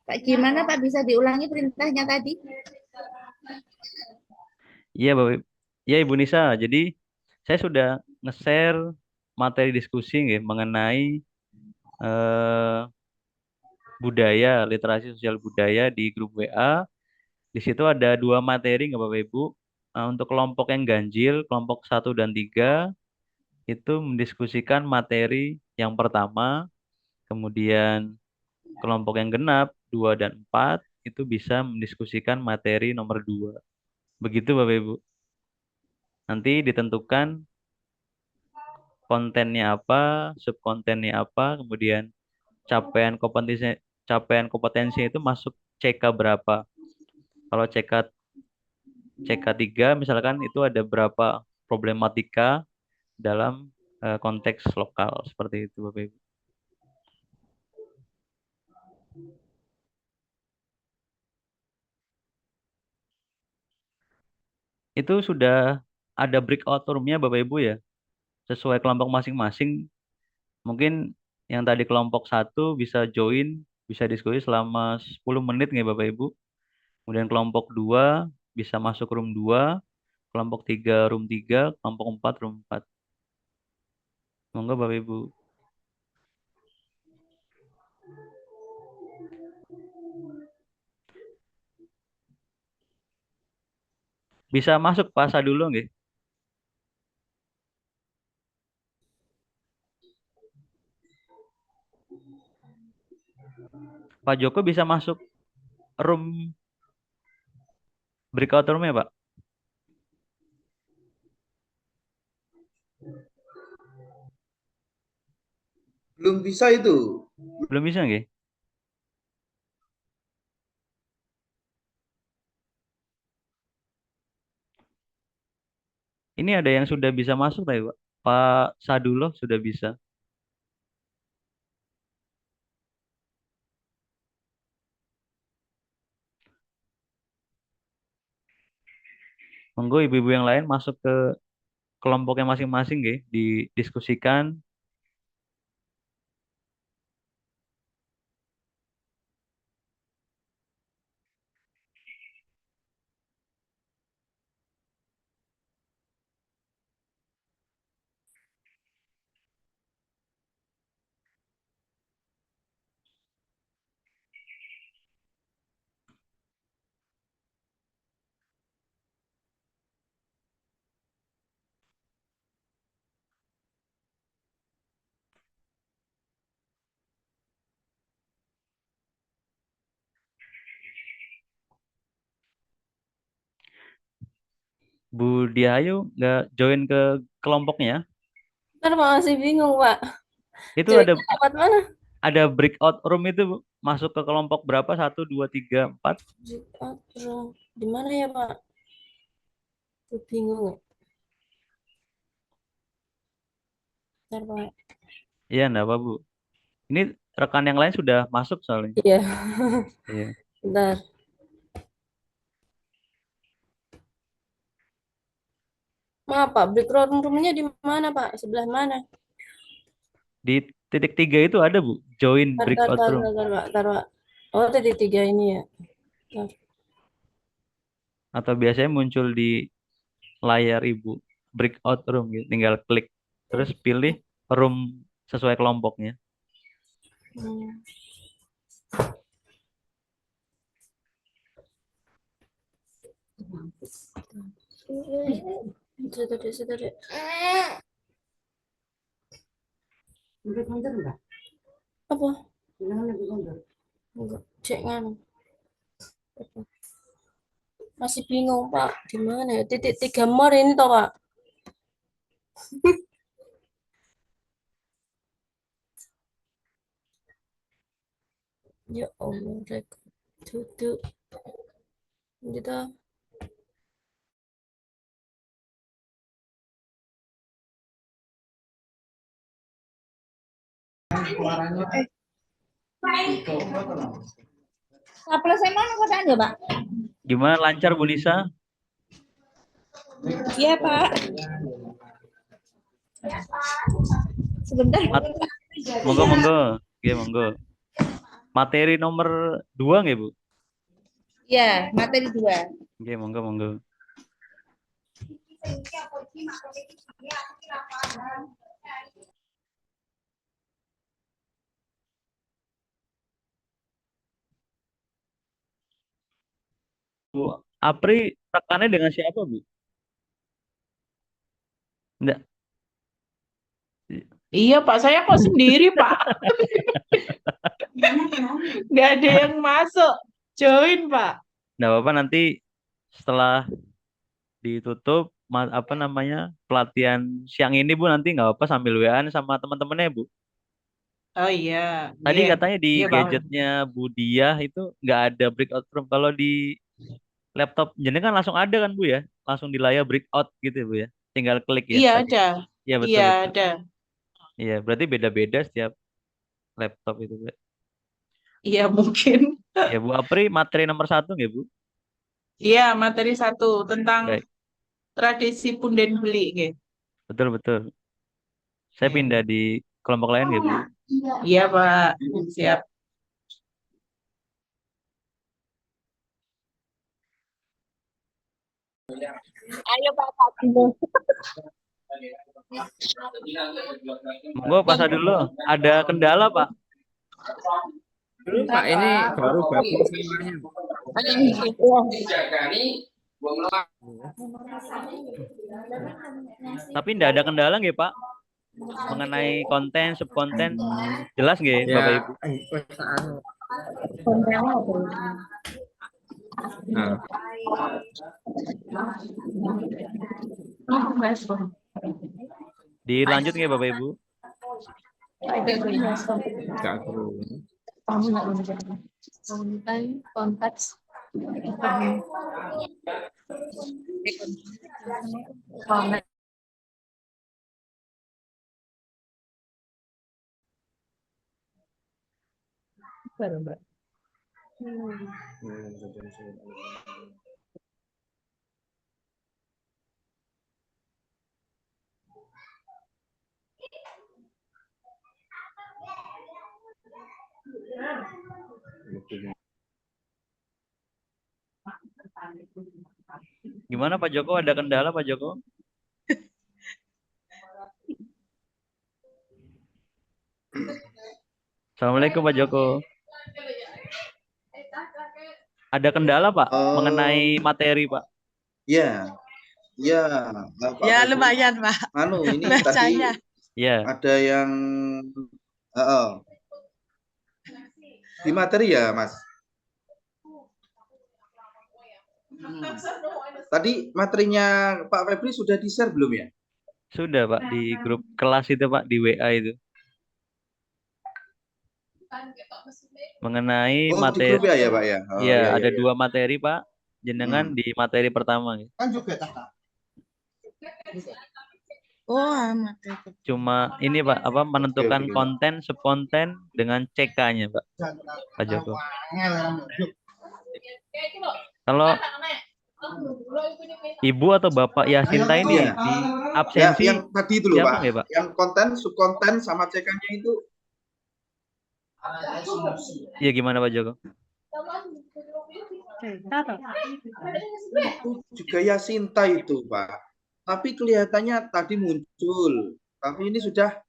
Speaker 3: Pak, gimana Pak bisa diulangi perintahnya tadi?
Speaker 1: Iya Bapak Ibu. Iya Ibu Nisa. Jadi saya sudah nge-share materi diskusi nggih, mengenai eh, budaya, literasi sosial budaya di grup WA. Di situ ada 2 materi nggak Bapak Ibu. Untuk kelompok yang ganjil, kelompok 1 dan 3 itu mendiskusikan materi yang pertama, kemudian kelompok yang genap 2 dan 4 itu bisa mendiskusikan materi nomor 2. Begitu Bapak Ibu. Nanti ditentukan kontennya apa, subkontennya apa, kemudian capaian kompetensi itu masuk CK berapa. Kalau CK3 misalkan itu ada berapa problematika dalam konteks lokal seperti itu Bapak Ibu. Itu sudah ada breakout room-nya Bapak Ibu ya, sesuai kelompok masing-masing. Mungkin yang tadi kelompok 1 bisa join, bisa diskusi selama 10 menit nggak Bapak Ibu. Kemudian kelompok 2 bisa masuk room 2. Kelompok 3 room 3, kelompok 4 room 4. Monggo Bapak Ibu. Bisa masuk Pak Sadulur nggih? Pak Joko bisa masuk room breakout room ya, Pak?
Speaker 7: Belum bisa itu.
Speaker 1: Belum bisa nggih? Ini ada yang sudah bisa masuk tadi, Pak. Pak Sadulur sudah bisa. Monggo ibu-ibu yang lain masuk ke kelompoknya masing-masing nggih, didiskusikan. Bu Diayu nggak join ke kelompoknya?
Speaker 8: Ntar masih bingung, Pak.
Speaker 1: Itu
Speaker 8: Joinnya lewat mana?
Speaker 1: ada breakout room itu, Bu. Masuk ke kelompok berapa? 1, 2, 3, 4.
Speaker 8: Aduh, di mana ya, Pak? Aku bingung. Ntar, Pak.
Speaker 1: Iya, enggak apa, Bu. Ini rekan yang lain sudah masuk soalnya.
Speaker 8: Iya,
Speaker 1: Iya.
Speaker 8: bentar. Maaf, Pak. Breakout room-nya di mana, Pak? Sebelah mana?
Speaker 1: Di titik 3 itu ada, Bu. Join
Speaker 8: Ntar,
Speaker 1: breakout room.
Speaker 8: Pak. Ntar, Pak. Oh, tadi 3 ini ya. Ntar.
Speaker 1: Atau biasanya muncul di layar Ibu. Breakout room gitu. Tinggal klik. Terus pilih room sesuai kelompoknya.
Speaker 8: Hmm. Situ deh. Apa? Enggak, cek nganu. Apa? Masih bingung, Pak. Di mana ya? Titik 3 more ini toh, Pak. Ya Allah, rekod duduk. Gitu.
Speaker 3: Saples emang kota aja, Pak?
Speaker 1: Gimana lancar Bu Nisa?
Speaker 3: Iya, Pak. Sebentar.
Speaker 1: Monggo, monggo. Iya, monggo. Materi nomor 2 nggak, Bu?
Speaker 3: Iya, materi 2.
Speaker 1: Oke, monggo, monggo. Bu Apri rekannya dengan siapa, Bu? Enggak.
Speaker 9: Iya Pak, saya kok sendiri Pak. Nggak ada yang masuk. Join Pak.
Speaker 1: Enggak apa-apa, nanti setelah ditutup apa namanya pelatihan siang ini, Bu, nanti nggak apa sambil WA-an sama teman-temannya, Bu.
Speaker 9: Oh iya,
Speaker 1: Tadi
Speaker 9: iya,
Speaker 1: katanya di
Speaker 9: iya Pak.
Speaker 1: gadgetnya Bu Diah itu nggak ada breakout room. Kalau di laptop jenengan kan langsung ada kan, Bu, ya? Langsung di layar breakout gitu ya, Bu, ya. Tinggal klik ya
Speaker 9: Iya
Speaker 1: tadi.
Speaker 9: ada,
Speaker 1: Iya,
Speaker 9: iya
Speaker 1: betul, betul.
Speaker 9: ada,
Speaker 1: Iya, berarti beda-beda setiap laptop itu, Bu.
Speaker 9: iya mungkin.
Speaker 1: Ya, Bu Apri, materi nomor 1 nggak, Bu?
Speaker 9: Iya materi 1 tentang
Speaker 1: Baik,
Speaker 9: tradisi punden beli, gitu.
Speaker 1: betul, betul. Saya pindah di kelompok lain nggak, Bu?
Speaker 9: Iya Pak, siap.
Speaker 2: Ayo Pak Fadil.
Speaker 1: Monggo Pak Sadullah. Ada kendala Pak?
Speaker 10: Pak, ini baru gabung semuanya.
Speaker 1: Tapi tidak ada kendala nggih Pak? Mengenai konten, subkonten, jelas nggih
Speaker 10: Ya,
Speaker 1: Bapak Ibu?
Speaker 10: nah,
Speaker 1: Dilanjut nggih Bapak Ibu?
Speaker 10: enggak perlu.
Speaker 1: Gimana Pak Joko? Ada kendala Pak Joko? Assalamualaikum Pak Joko. Ada kendala Pak mengenai materi Pak?
Speaker 7: Ya, ya, Pak
Speaker 5: Ya
Speaker 7: Febri.
Speaker 5: lumayan Pak.
Speaker 7: Ini tadi
Speaker 5: Bacanya.
Speaker 1: Ya.
Speaker 7: ada yang di materi ya, Mas. Tadi materinya Pak Febri sudah di-share belum ya?
Speaker 1: Sudah Pak di grup kelas itu Pak, di WA itu. Mengenai
Speaker 7: Oh, di
Speaker 1: materi.
Speaker 7: grup ya Pak ya? Oh,
Speaker 1: Iya,
Speaker 7: iya,
Speaker 1: ada
Speaker 7: iya.
Speaker 1: 2 materi Pak. Jenengan di materi pertama.
Speaker 7: Kan juga tak.
Speaker 5: Oh, materi.
Speaker 1: Cuma ini Pak, apa menentukan
Speaker 7: oke.
Speaker 1: konten, subkonten dengan CK-nya Pak. Pak Joko. Kalau Ibu atau Bapak Yasinta ini
Speaker 7: Iya.
Speaker 1: di
Speaker 7: Ya,
Speaker 1: absensi
Speaker 7: yang tadi itu loh
Speaker 1: siapa
Speaker 7: Pak.
Speaker 1: nggih, Pak?
Speaker 7: Yang konten, subkonten sama CK-nya itu
Speaker 1: Iya gimana Pak Joko?
Speaker 7: juga Yasinta itu Pak. Tapi kelihatannya tadi muncul. Tapi ini sudah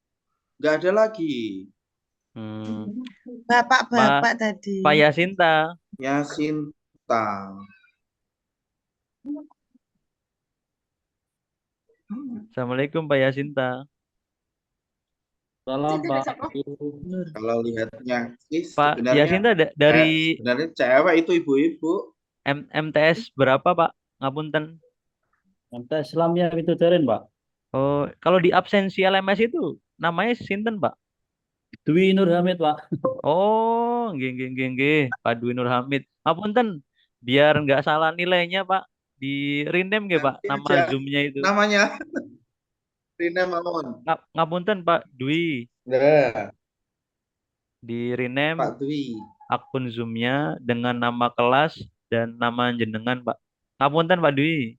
Speaker 7: nggak ada lagi.
Speaker 5: Bapak-bapak tadi.
Speaker 1: Pak Yasinta.
Speaker 7: Yasinta.
Speaker 1: Assalamualaikum Pak Yasinta.
Speaker 10: Salam Pak.
Speaker 7: Kalau lihatnya
Speaker 1: Pak
Speaker 7: sebenarnya
Speaker 1: Yasinta dari
Speaker 7: sebenarnya cewek itu ibu-ibu.
Speaker 1: MTS berapa Pak? Ngapunten.
Speaker 10: MTS Islam ya itu Terin Pak.
Speaker 1: Oh, kalau di absensi LMS itu namanya sinten Pak?
Speaker 10: Dwi Nur Hamid Pak.
Speaker 1: Oh, nggih. Pak Dwi Nur Hamid. Ngapunten, biar nggak salah nilainya Pak. Di rename nggih Pak, nama
Speaker 7: aja.
Speaker 1: Zoom-nya itu.
Speaker 7: Namanya rename mawon.
Speaker 1: Ngapunten Pak Dwi.
Speaker 7: Nah,
Speaker 1: Di rename
Speaker 7: Pak Dwi.
Speaker 1: akun Zoom-nya dengan nama kelas dan nama jenengan Pak. Ngapunten Pak Dwi.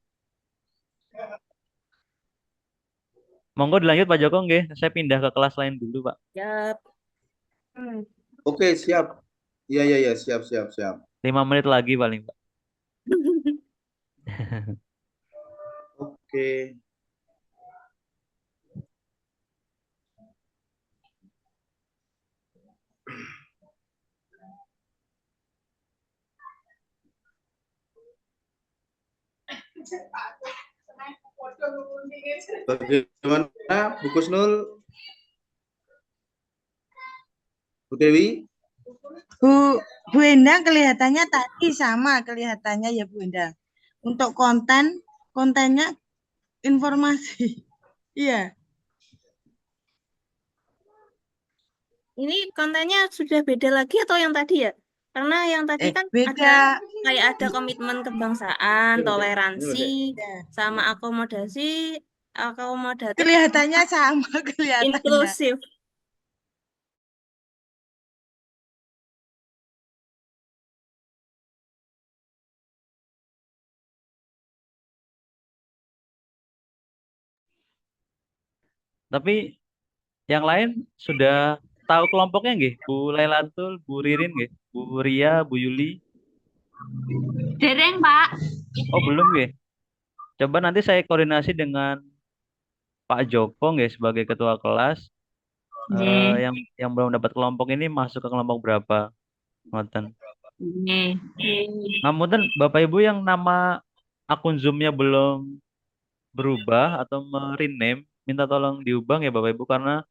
Speaker 1: Monggo dilanjut Pak Joko nggih. Saya pindah ke kelas lain dulu Pak.
Speaker 8: Siap.
Speaker 7: Oke, siap. Iya, siap.
Speaker 1: 5 menit lagi paling Pak.
Speaker 7: Oke. Bagaimana Bu Kusnul? Bu Dewi?
Speaker 5: Bu Endang kelihatannya tadi sama kelihatannya ya Bu Endang. Untuk kontennya informasi. Iya.
Speaker 8: Ini kontennya sudah beda lagi atau yang tadi ya? Karena yang tadi kan
Speaker 5: beda.
Speaker 8: kayak ada komitmen kebangsaan, toleransi, sama akomodatif,
Speaker 5: Kelihatannya sama kelihatannya.
Speaker 8: inklusif.
Speaker 1: Tapi yang lain sudah tahu kelompoknya nggih? Bu Lailatul, Bu Ririn nggih? Bu Ria, Bu Yuli?
Speaker 11: Dereng, Pak.
Speaker 1: Oh, belum nggih? Coba nanti saya koordinasi dengan Pak Joko ya sebagai ketua kelas.
Speaker 9: Nggih.
Speaker 1: Yang belum dapat kelompok ini masuk ke kelompok berapa? Ngoten.
Speaker 9: Nggih.
Speaker 1: Ngapunten Bapak Ibu yang nama akun Zoom-nya belum berubah atau rename, minta tolong diubah ya Bapak Ibu karena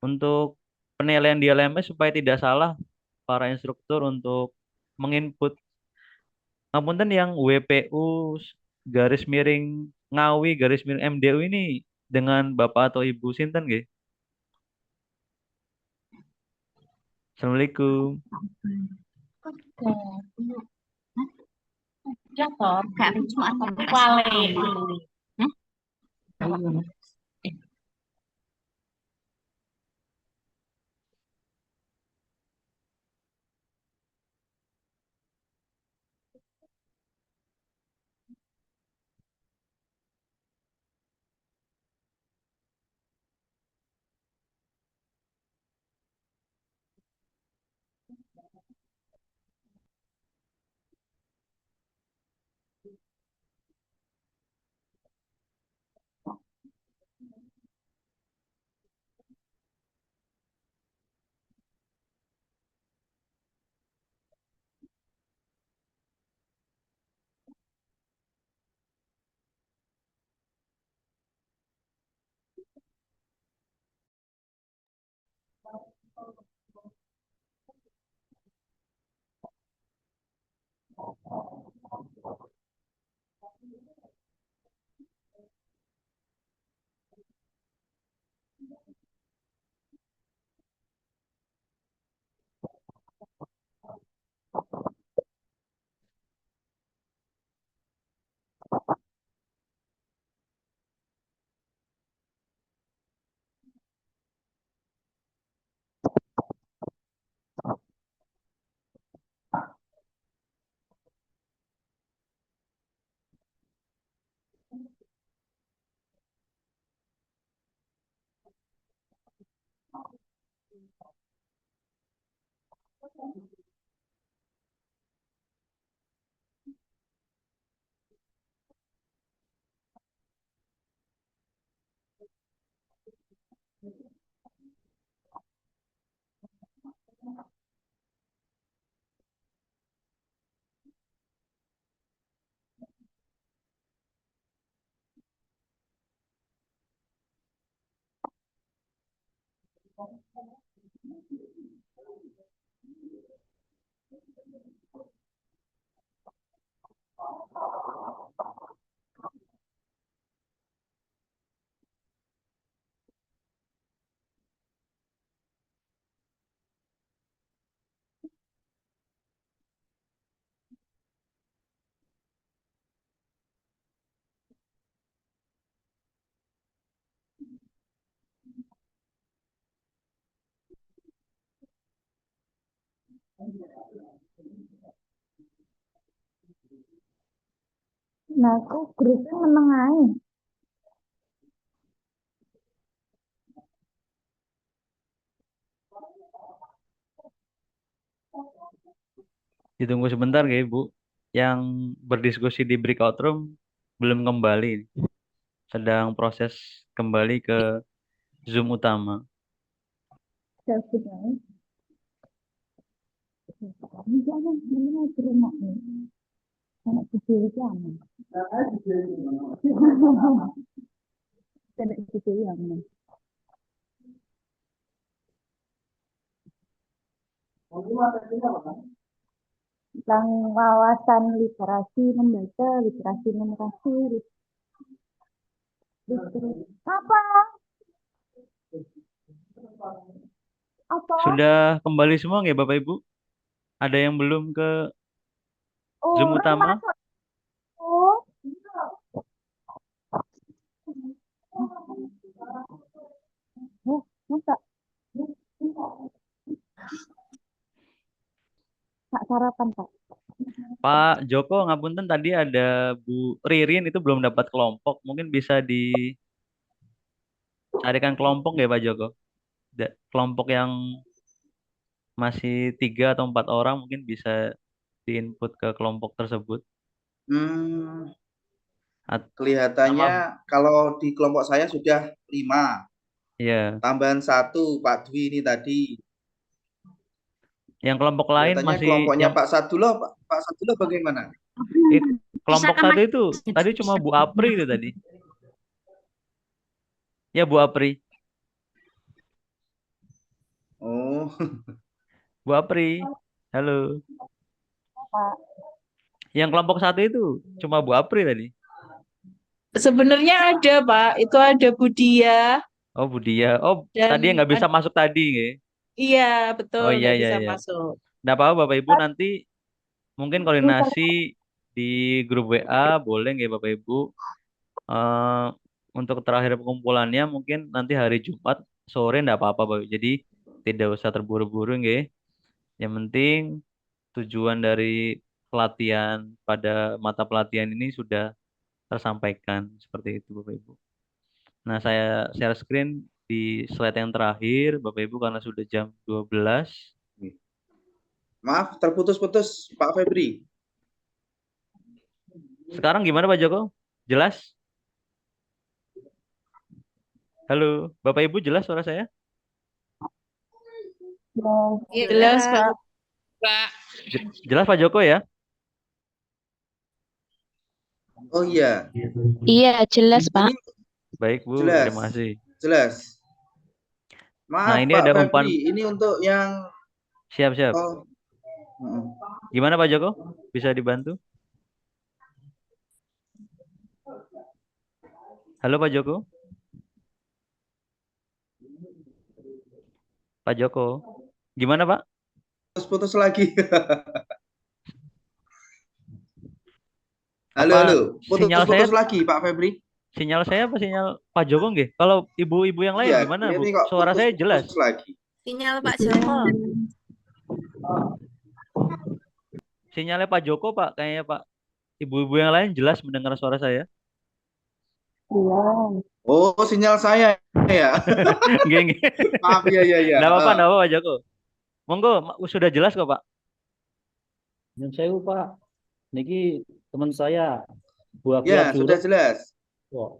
Speaker 1: untuk penilaian di LMS supaya tidak salah para instruktur untuk menginput. Ngapunten yang WPU garis miring Ngawi garis miring MDU ini dengan Bapak atau Ibu sinten nggih? Assalamualaikum.
Speaker 9: Ya toh, gak cuma wale.
Speaker 3: Nah, aku grupnya meneng ae.
Speaker 1: Ditunggu sebentar ya Ibu. Yang berdiskusi di breakout room belum kembali. Sedang proses kembali ke Zoom utama.
Speaker 3: Cabut ae. Ini jangan sebenarnya ke rumah nih. Anak kecil itu aman. Anak kecil aman. Tentang wawasan literasi membaca, literasi numerasi, apa? Apa?
Speaker 1: Sudah kembali semua nggak Bapak Ibu? Ada yang belum ke Zoom
Speaker 3: Orang
Speaker 1: utama?
Speaker 3: masuk. Oh. Masa? Pak sarapan, Pak.
Speaker 1: Pak Joko, ngapunten tadi ada Bu Ririn itu belum dapat kelompok. Mungkin bisa dicarikan kelompok ya Pak Joko? Kelompok yang masih 3 atau 4 orang mungkin bisa diinput ke kelompok tersebut.
Speaker 7: Hmm,
Speaker 1: At-
Speaker 7: Kelihatannya
Speaker 1: sama
Speaker 7: kalau di kelompok saya sudah 5.
Speaker 1: ya.
Speaker 7: Tambahan 1 Pak Dwi ini tadi.
Speaker 1: Yang kelompok lain
Speaker 7: Kelihatannya
Speaker 1: masih
Speaker 7: kelompoknya
Speaker 1: yang
Speaker 7: Pak Sadullah, Pak Sadullah bagaimana?
Speaker 1: eh, kelompok satu itu tadi cuma Bu Apri itu tadi. Ya Bu Apri.
Speaker 7: Oh,
Speaker 1: Bu Apri. Halo. Yang kelompok satu itu cuma Bu Apri tadi.
Speaker 9: Sebenarnya ada, Pak. Itu ada Budia
Speaker 1: Oh, Budia. Oh, tadi yang
Speaker 9: dan
Speaker 1: nggak bisa masuk tadi, nggih.
Speaker 9: iya, betul,
Speaker 1: Oh iya
Speaker 9: nggak
Speaker 1: iya
Speaker 9: bisa
Speaker 1: iya.
Speaker 9: masuk.
Speaker 1: Nggak apa-apa Bapak Ibu nanti mungkin koordinasi di grup WA boleh nggih Bapak Ibu. Eh untuk terakhir pengumpulannya mungkin nanti hari Jumat sore nggak apa-apa Bapak Ibu. Jadi tidak usah terburu-buru nggih. Yang penting tujuan dari pelatihan pada mata pelatihan ini sudah tersampaikan seperti itu Bapak Ibu. Nah, saya share screen di slide yang terakhir Bapak Ibu karena sudah jam 12.
Speaker 7: maaf terputus-putus Pak Febri.
Speaker 1: Sekarang gimana Pak Joko? Jelas? Halo, Bapak Ibu jelas suara saya?
Speaker 3: Iya,
Speaker 9: Jelas, Pak.
Speaker 1: Jelas Pak Joko ya?
Speaker 7: Oh iya,
Speaker 4: Iya, jelas, Pak.
Speaker 7: ini
Speaker 1: Baik Bu,
Speaker 7: jelas,
Speaker 1: terima kasih.
Speaker 7: jelas.
Speaker 1: Nah,
Speaker 7: Maaf
Speaker 1: ini
Speaker 7: Pak
Speaker 1: ada umpan.
Speaker 7: Febri, ini untuk yang
Speaker 1: Siap-siap.
Speaker 7: oh, mm.
Speaker 1: Gimana Pak Joko? Bisa dibantu? Halo Pak Joko? Pak Joko? Gimana Pak?
Speaker 7: putus-putus lagi. Halo,
Speaker 1: Apa
Speaker 7: halo,
Speaker 1: sinyal saya
Speaker 7: putus-putus lagi Pak Febri.
Speaker 1: apa sinyal Pak Joko nggih? Kalau ibu-ibu yang lain
Speaker 7: Iya,
Speaker 1: gimana Bu?
Speaker 7: ini kok
Speaker 1: Suara saya jelas.
Speaker 7: putus-putus lagi.
Speaker 8: Sinyal Pak Joko.
Speaker 1: Sinyalnya Pak Joko Pak, kayaknya Pak. Ibu-ibu yang lain jelas mendengar suara saya.
Speaker 7: Oh, sinyal saya ya.
Speaker 1: Nggih, nggih.
Speaker 7: Maaf ya ya ya.
Speaker 1: Enggak apa-apa Pak Joko. Monggo, sudah jelas kok Pak.
Speaker 10: Yang saya Pak, niki teman saya Bu
Speaker 7: Ya,
Speaker 10: Afia
Speaker 7: sudah
Speaker 10: Juro.
Speaker 7: jelas.
Speaker 10: Oh,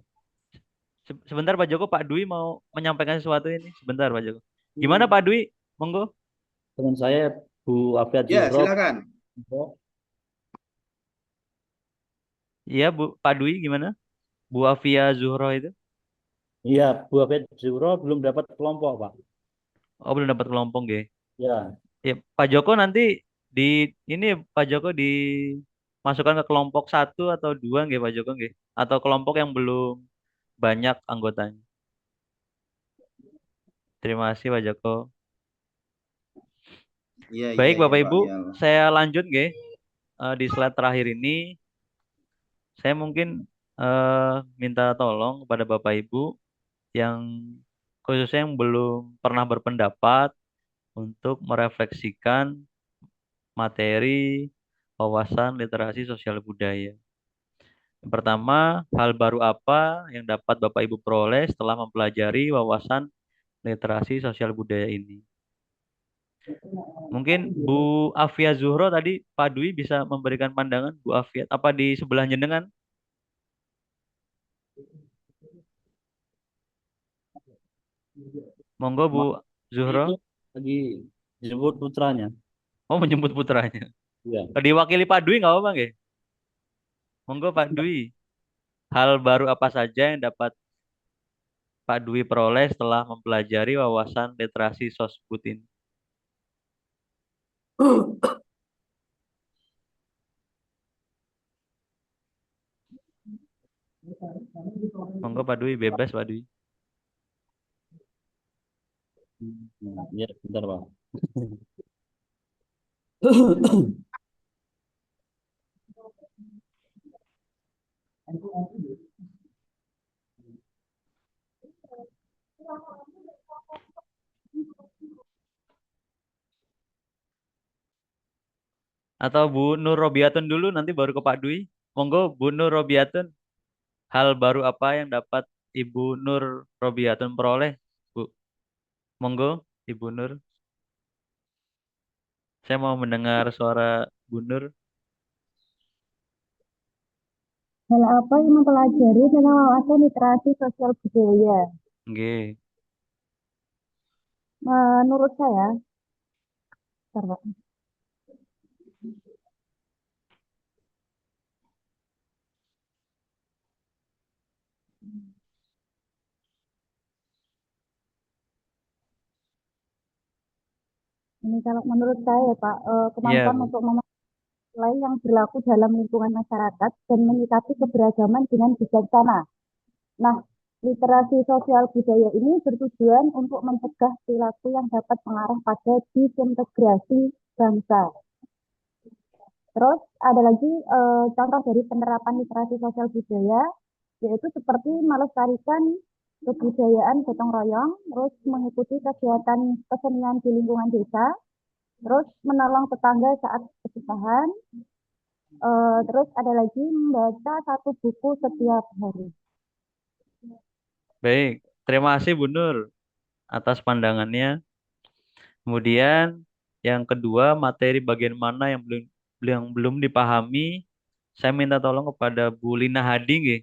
Speaker 1: Sebentar Pak Joko, Pak Dwi mau menyampaikan sesuatu ini. Sebentar Pak Joko. Gimana Pak Dwi? Monggo.
Speaker 10: teman saya Bu Afia
Speaker 7: Ya,
Speaker 10: Juro.
Speaker 7: silakan.
Speaker 1: Iya Bu, Pak Dwi gimana? Bu Afia Zuhro itu?
Speaker 10: Iya, Bu Afia Juro belum dapat kelompok Pak.
Speaker 1: Oh belum dapat kelompok nggih.
Speaker 10: Ya,
Speaker 1: Ya Pak Joko nanti di ini Pak Joko dimasukkan ke kelompok 1 atau 2 nggih Pak Joko nggih? Atau kelompok yang belum banyak anggotanya. Terima kasih Pak Joko.
Speaker 7: Iya,
Speaker 1: Baik
Speaker 7: iya,
Speaker 1: Bapak
Speaker 7: ya, Pak.
Speaker 1: Ibu,
Speaker 7: Ya.
Speaker 1: saya lanjut nggih. Di slide terakhir ini saya mungkin minta tolong kepada Bapak Ibu yang khususnya yang belum pernah berpendapat untuk merefleksikan materi wawasan literasi sosial budaya. Yang pertama, hal baru apa yang dapat Bapak Ibu peroleh setelah mempelajari wawasan literasi sosial budaya ini? Mungkin Bu Afia Zuhro tadi Pak Dwi bisa memberikan pandangan Bu Afia apa di sebelah jenengan? Monggo Bu Zuhro.
Speaker 10: itu lagi jemput putranya.
Speaker 1: Oh menjemput putranya.
Speaker 10: Iya.
Speaker 1: Diwakili Pak Dwi nggak apa-apa nggih? Monggo Pak Dwi. Hal baru apa saja yang dapat Pak Dwi peroleh setelah mempelajari wawasan literasi sosbud ini? Monggo Pak Dwi, bebas Pak Dwi.
Speaker 10: Ya, bentar Pak.
Speaker 1: Atau Bu Nur Robiatun dulu nanti baru ke Pak Dwi. Monggo Bu Nur Robiatun, hal baru apa yang dapat Ibu Nur Robiatun peroleh, Bu? Monggo Ibu Nur. Saya mau mendengar suara Bu Nur.
Speaker 11: Hal apa yang mempelajari tentang wawasan literasi sosial budaya?
Speaker 1: Nggih.
Speaker 11: Menurut saya, bentar, Pak. Ini kalau menurut saya ya Pak,
Speaker 1: Iya,
Speaker 11: kemampuan
Speaker 1: Bu.
Speaker 11: untuk memahami yang berlaku dalam lingkungan masyarakat dan menyikapi keberagaman dengan bijaksana. Nah, literasi sosial budaya ini bertujuan untuk mencegah perilaku yang dapat mengarah pada disintegrasi bangsa. Terus ada lagi contoh dari penerapan literasi sosial budaya, yaitu seperti melestarikan kebudayaan gotong royong, terus mengikuti kegiatan kesenian di lingkungan desa, terus menolong tetangga saat kesusahan, terus ada lagi membaca satu buku setiap hari.
Speaker 1: Baik. Terima kasih Bu Nur atas pandangannya. Kemudian yang kedua, materi bagian mana yang belum dipahami? Saya minta tolong kepada Bu Lina Hadi, nggih.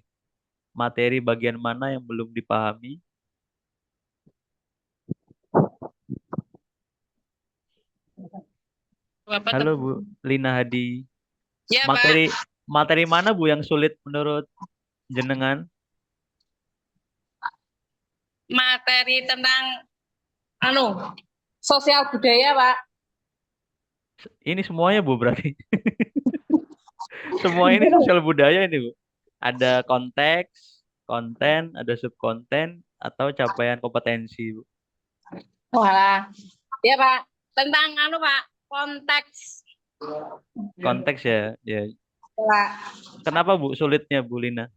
Speaker 1: Materi bagian mana yang belum dipahami? Halo Bu Lina Hadi.
Speaker 9: Ya, Pak.
Speaker 1: Materi mana Bu yang sulit menurut jenengan?
Speaker 9: Materi tentang sosial budaya, Pak.
Speaker 1: Ini semuanya Bu berarti. Semua ini sosial budaya ini Bu. Ada konteks, konten, ada subkonten, atau capaian kompetensi Bu.
Speaker 9: Walah. Ya, Pak. Tentang Pak, konteks.
Speaker 1: Konteks ya. Ya.
Speaker 9: Pak.
Speaker 1: Kenapa Bu sulitnya Bu Lina?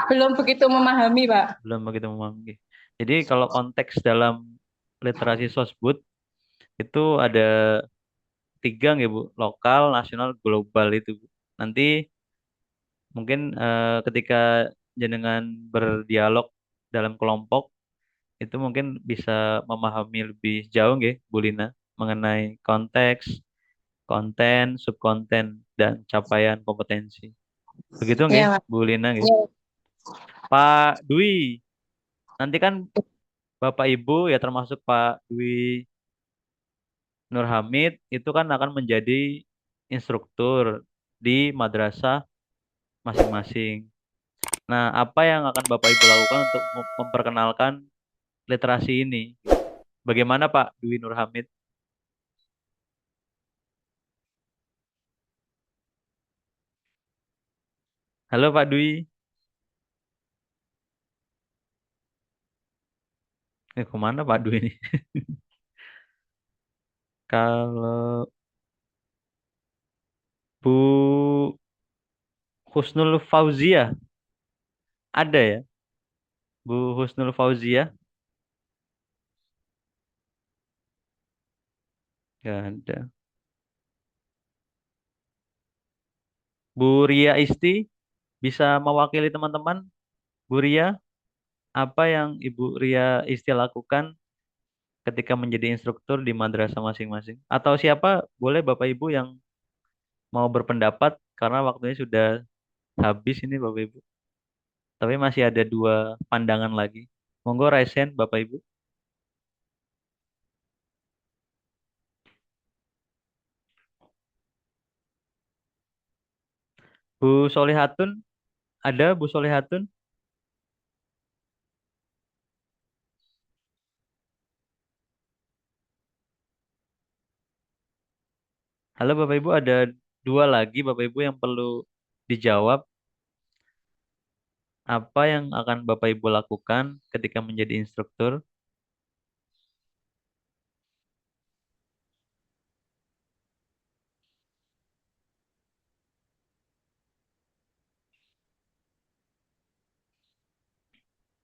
Speaker 9: Belum begitu memahami, Pak.
Speaker 1: Belum begitu memahami. Jadi kalau konteks dalam literasi sosbud itu ada 3 nggih Bu, lokal, nasional, global itu Bu. Nanti mungkin ketika jenengan berdialog dalam kelompok itu mungkin bisa memahami lebih jauh nggih Bu Lina mengenai konteks, konten, subkonten, dan capaian kompetensi. Begitu nggih
Speaker 9: Ya, Pak.
Speaker 1: Bu Lina nggih.
Speaker 9: Ya.
Speaker 1: Pak Dwi, nanti kan Bapak Ibu ya termasuk Pak Dwi Nur Hamid itu kan akan menjadi instruktur di madrasah masing-masing. Nah, apa yang akan Bapak Ibu lakukan untuk memperkenalkan literasi ini? Bagaimana Pak Dwi Nur Hamid? Halo Pak Dwi. Kemana Pak Dwi ini? Kalau Bu Husnul Fauzia ada ya? Bu Husnul Fauzia? Gak ada. Bu Ria Isti bisa mewakili teman-teman? Bu Ria, apa yang Ibu Ria Isti lakukan ketika menjadi instruktur di madrasah masing-masing? Atau siapa boleh Bapak Ibu yang mau berpendapat karena waktunya sudah habis ini Bapak Ibu. Tapi masih ada 2 pandangan lagi. Monggo raise hand Bapak Ibu. Bu Solihatun, ada Bu Solihatun? Halo Bapak Ibu, ada 2 lagi Bapak Ibu yang perlu dijawab. Apa yang akan Bapak Ibu lakukan ketika menjadi instruktur?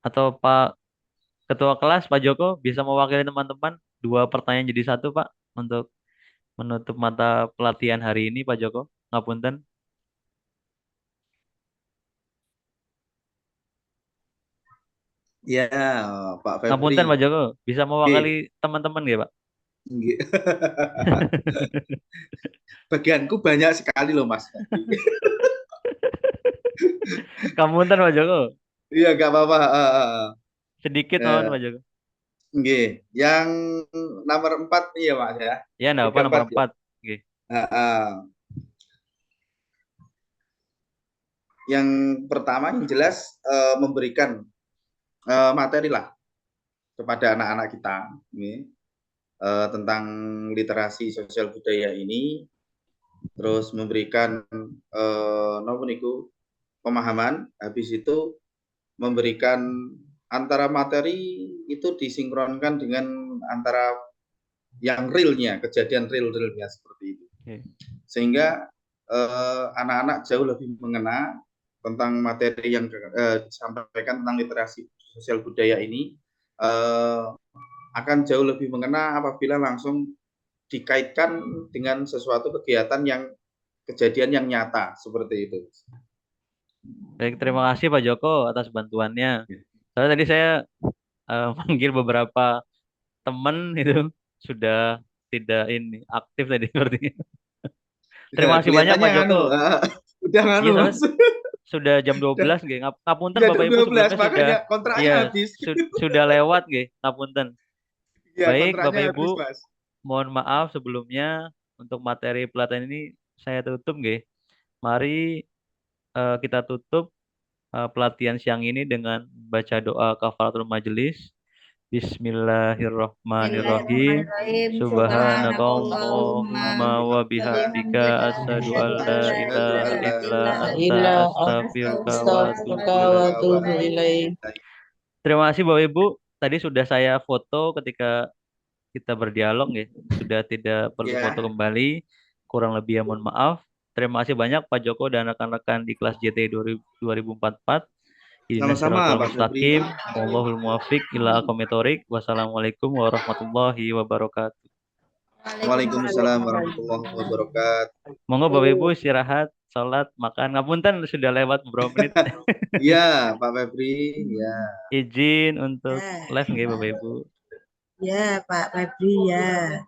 Speaker 1: Atau Pak Ketua kelas, Pak Joko, bisa mewakili teman-teman 2 pertanyaan jadi 1 Pak untuk menutup mata pelatihan hari ini Pak Joko. Ngapunten.
Speaker 7: Ya, Pak Febri.
Speaker 1: Ngapunten Pak Joko, bisa mewakili
Speaker 7: Nggih.
Speaker 1: teman-teman ya Pak?
Speaker 7: Nggih. Bagianku banyak sekali loh Mas.
Speaker 1: Kapunten Pak Joko.
Speaker 7: Iya, nggak apa-apa.
Speaker 1: Sedikit
Speaker 7: Eh,
Speaker 1: mohon Pak Joko.
Speaker 7: nggih. Yang nomor 4 iya Mas ya.
Speaker 1: Ya, enggak apa
Speaker 7: 34
Speaker 1: nomor
Speaker 7: ya.
Speaker 1: 4. Oke.
Speaker 7: Yang pertama yang jelas memberikan materi lah kepada anak-anak kita ini, tentang literasi sosial budaya ini, terus memberikan pemahaman, habis itu memberikan antara materi itu disinkronkan dengan antara yang realnya, kejadian realnya seperti itu. Sehingga anak-anak jauh lebih mengena tentang materi yang disampaikan tentang literasi sosial budaya ini, akan jauh lebih mengena apabila langsung dikaitkan dengan sesuatu kegiatan yang kejadian yang nyata seperti itu.
Speaker 1: Baik, terima kasih Pak Joko atas bantuannya. Soalnya tadi saya manggil beberapa teman itu sudah tidak ini aktif tadi sepertinya. Terima kasih banyak Pak Joko.
Speaker 7: Udah nganu.
Speaker 1: Iya, sudah jam 12 nggih. Ngapunten
Speaker 7: Ya,
Speaker 1: Bapak Ibu
Speaker 7: 12,
Speaker 1: sebelumnya
Speaker 7: makanya kontraknya
Speaker 1: iya,
Speaker 7: habis.
Speaker 1: sudah lewat nggih, ngapunten.
Speaker 7: Ya,
Speaker 1: Baik
Speaker 7: kontraknya
Speaker 1: Bapak Ibu,
Speaker 7: habis, Mas.
Speaker 1: mohon maaf sebelumnya untuk materi pelatihan ini saya tutup nggih. Mari kita tutup pelatihan siang ini dengan baca doa kafaratul majelis. Bismillahirrahmanirrahim. Subhanakallahumma wa bihamdika asyhadu an la ilaha illa anta astaghfiruka wa atubu ilaik. Terima kasih Bapak Ibu. Tadi sudah saya foto ketika kita berdialog ya. Sudah tidak perlu foto kembali. Kurang lebih ya mohon maaf. Terima kasih banyak Pak Joko dan rekan-rekan di kelas JT 2044.
Speaker 7: Sama-sama Pak Febri.
Speaker 1: Wallahul muwaffiq ila aqwamit thoriq. Wassalamualaikum warahmatullahi wabarakatuh.
Speaker 7: Waalaikumsalam warahmatullahi wabarakatuh.
Speaker 1: Monggo Bapak Ibu istirahat, salat, makan. Ngapunten sudah lewat beberapa menit.
Speaker 7: Iya, Pak Febri, ya.
Speaker 1: Izin untuk live nggih Bapak Ibu.
Speaker 5: Ya, Pak Febri ya.